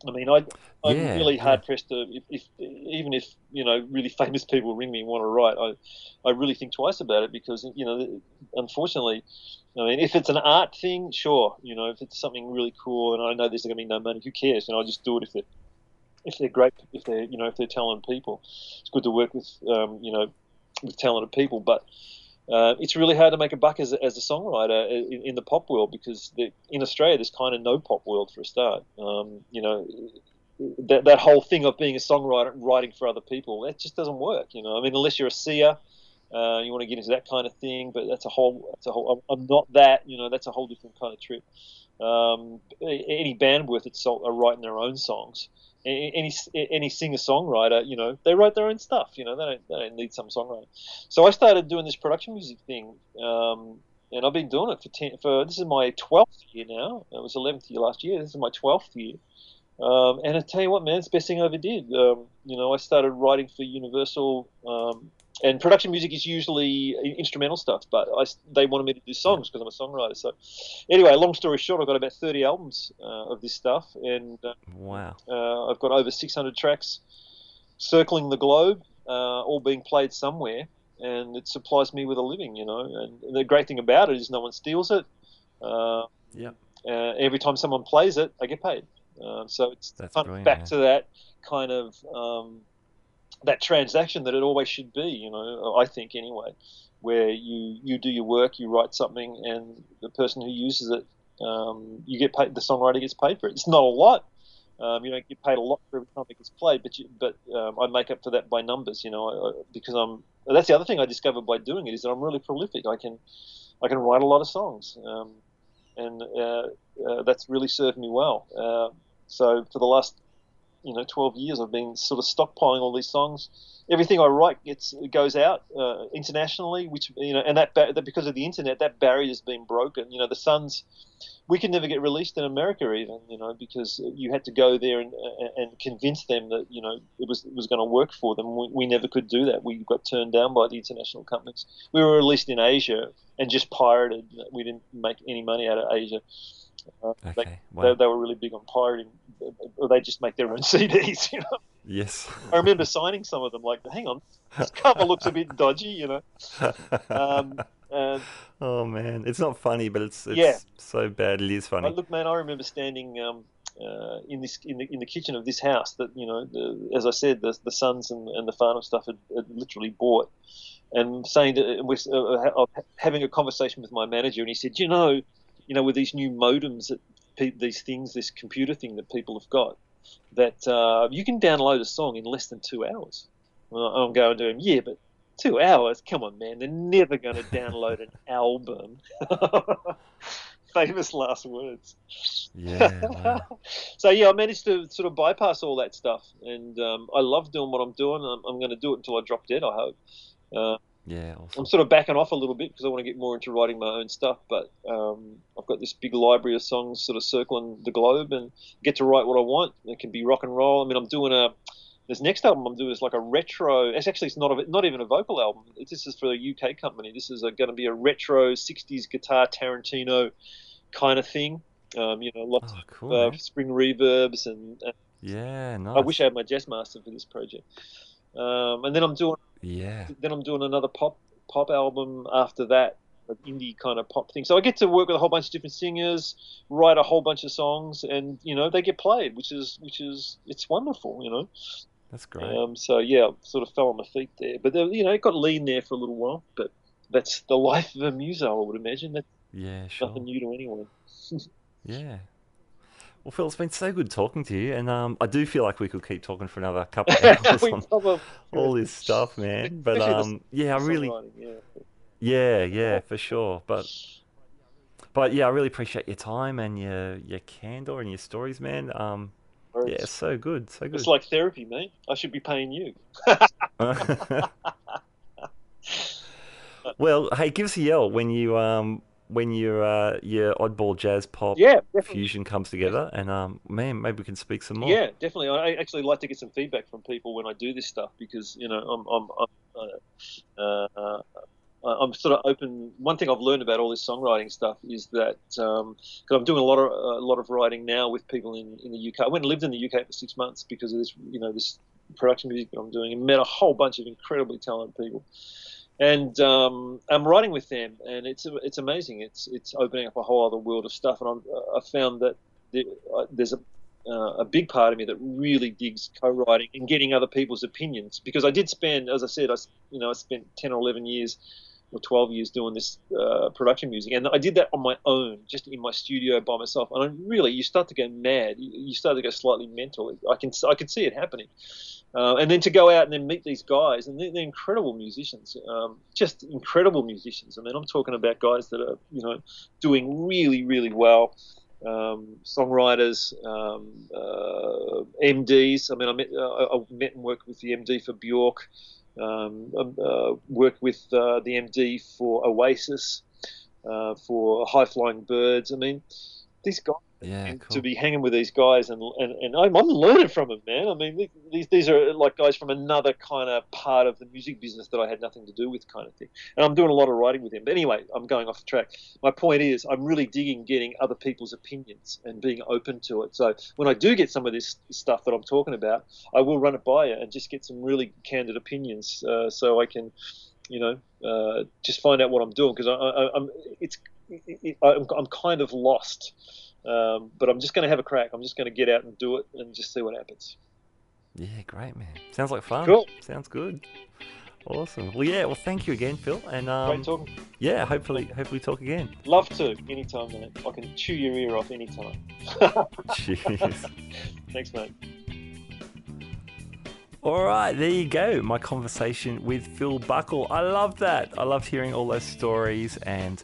I mean, I'm really hard pressed to even if really famous people ring me and want to write, I really think twice about it, because unfortunately, I mean, if it's an art thing, sure, if it's something really cool and I know there's going to be no money, who cares? I'll just do it if they're great, if they're talented people. It's good to work with with talented people, but it's really hard to make a buck as a songwriter in the pop world, because in Australia there's kind of no pop world for a start. That whole thing of being a songwriter and writing for other people, that just doesn't work. I mean, unless you're a seer, you want to get into that kind of thing, but that's a whole. I'm not that. That's a whole different kind of trip. Any band worth its salt are writing their own songs. Any singer-songwriter, they write their own stuff. They don't need some songwriter. So I started doing this production music thing, and I've been doing it for this is my 12th year now. It was 11th year last year. This is my 12th year. And I tell you what, man, it's the best thing I ever did. I started writing for Universal, and production music is usually instrumental stuff, but they wanted me to do songs because I'm a songwriter. So anyway, long story short, I've got about 30 albums of this stuff, and wow, I've got over 600 tracks circling the globe, all being played somewhere, and it supplies me with a living, And the great thing about it is no one steals it. Every time someone plays it, I get paid. So it's kind of back to that kind of that transaction that it always should be, I think anyway, where you do your work, you write something, and the person who uses it, you get paid. The songwriter gets paid for it. It's not a lot. You don't get paid a lot for every time it gets played, but I make up for that by numbers, because that's the other thing I discovered by doing it, is that I'm really prolific. I can write a lot of songs, and that's really served me well. So for the last 12 years, I've been sort of stockpiling all these songs. Everything I write goes out internationally, which and that because of the internet, that barrier has been broken. The Sons, we could never get released in America even, because you had to go there and convince them that it was going to work for them. We never could do that. We got turned down by the international companies. We were released in Asia and just pirated. We didn't make any money out of Asia. Okay. They were really big on pirating. They just make their own CDs, Yes. I remember signing some of them. Like, hang on, this cover looks a bit dodgy, Oh man, it's not funny, but it's so bad it is funny. Look, man, I remember standing in the kitchen of this house that as I said, the Sons and the Farnham stuff had literally bought, and saying having a conversation with my manager, and he said, with these new modems that this computer thing that people have got, that you can download a song in less than 2 hours. Well, I'm going to him, yeah, but 2 hours? Come on, man, they're never going to download an album. Famous last words. Yeah. Wow. So I managed to sort of bypass all that stuff, and I love doing what I'm doing. I'm going to do it until I drop dead, I hope. Yeah, awesome. I'm sort of backing off a little bit because I want to get more into writing my own stuff, but I've got this big library of songs sort of circling the globe and get to write what I want. It can be rock and roll. I mean, I'm doing this next album I'm doing is like a retro. It's not even a vocal album. This is for a UK company. This is going to be a retro 60s guitar Tarantino kind of thing. Lots of spring reverbs and yeah, nice. I wish I had my jazz master for this project. And then I'm doing another pop album after that, an indie kind of pop thing. So I get to work with a whole bunch of different singers, write a whole bunch of songs, and they get played, which is it's wonderful, That's great. So I sort of fell on my feet there, but it got lean there for a little while. But that's the life of a muso, I would imagine. That's sure. Nothing new to anyone. Yeah. Well, Phil, it's been so good talking to you, and I do feel like we could keep talking for another couple of hours on all this stuff, man. But I really, for sure. But I really appreciate your time and your candor and your stories, man. So good. It's like therapy, mate. I should be paying you. Well, hey, give us a yell when your oddball jazz pop fusion comes together, and man, maybe we can speak some more. Yeah, definitely. I actually like to get some feedback from people when I do this stuff because I'm sort of open. One thing I've learned about all this songwriting stuff is that because I'm doing a lot of writing now with people in the UK. I went and lived in the UK for 6 months because of this, this production music that I'm doing, and met a whole bunch of incredibly talented people. And I'm writing with them, and it's amazing. It's opening up a whole other world of stuff, and I found that there's a big part of me that really digs co-writing and getting other people's opinions, because I did spend, as I said, I spent 10 or 11 years or 12 years doing this production music, and I did that on my own, just in my studio by myself. And you start to go mad. You start to go slightly mental. I could see it happening. And then to go out and then meet these guys, and they're incredible musicians, just incredible musicians. I mean, I'm talking about guys that are, doing really, really well, songwriters, MDs. I mean, I met and worked with the MD for Bjork, worked with the MD for Oasis, for High Flying Birds. I mean, these guys. Yeah, cool. To be hanging with these guys and I'm learning from them, man. I mean, these are like guys from another kind of part of the music business that I had nothing to do with, kind of thing. And I'm doing a lot of writing with them. But anyway, I'm going off track. My point is, I'm really digging getting other people's opinions and being open to it. So when I do get some of this stuff that I'm talking about, I will run it by you and just get some really candid opinions, so I can, just find out what I'm doing, because I'm kind of lost. But I'm just going to have a crack. I'm just going to get out and do it and just see what happens. Yeah, great, man. Sounds like fun. Cool. Sounds good. Awesome. Well, yeah. Well, thank you again, Phil. And great talking. Yeah, hopefully talk again. Love to. Anytime, mate. I can chew your ear off anytime. Cheers. Thanks, mate. All right, there you go. My conversation with Phil Buckle. I love that. I loved hearing all those stories and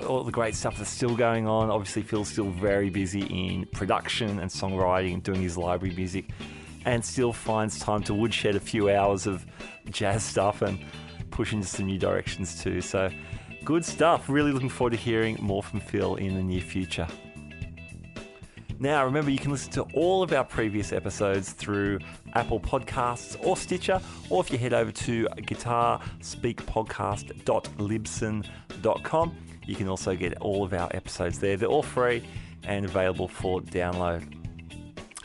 all the great stuff that's still going on. Obviously, Phil's still very busy in production and songwriting and doing his library music, and still finds time to woodshed a few hours of jazz stuff and push into some new directions too. So good stuff. Really looking forward to hearing more from Phil in the near future. Now, remember, you can listen to all of our previous episodes through Apple Podcasts or Stitcher, or if you head over to guitarspeakpodcast.libsyn.com, you can also get all of our episodes there. They're all free and available for download.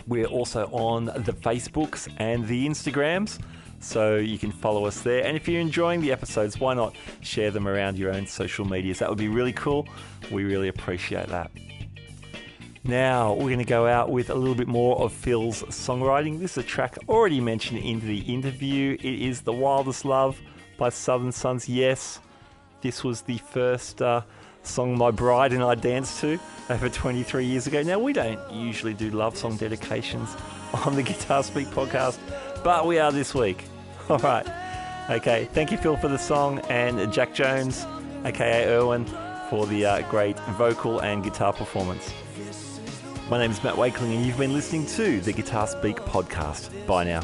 We're also on the Facebooks and the Instagrams, so you can follow us there. And if you're enjoying the episodes, why not share them around your own social medias? That would be really cool. We really appreciate that. Now, we're going to go out with a little bit more of Phil's songwriting. This is a track already mentioned in the interview. It is The Wildest Love by Southern Sons. Yes, this was the first song my bride and I danced to over 23 years ago. Now, we don't usually do love song dedications on the Guitar Speak podcast, but we are this week. All right. Okay, thank you, Phil, for the song, and Jack Jones, aka Irwin, for the great vocal and guitar performance. My name is Matt Wakeling, and you've been listening to the Guitar Speak podcast. Bye now.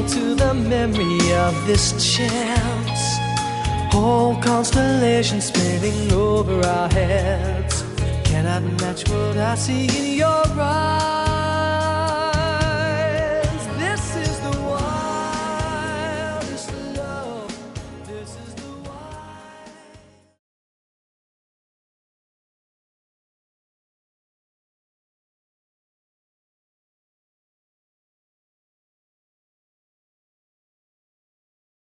To the memory of this chance, whole constellation spinning over our heads, cannot match what I see in your eyes.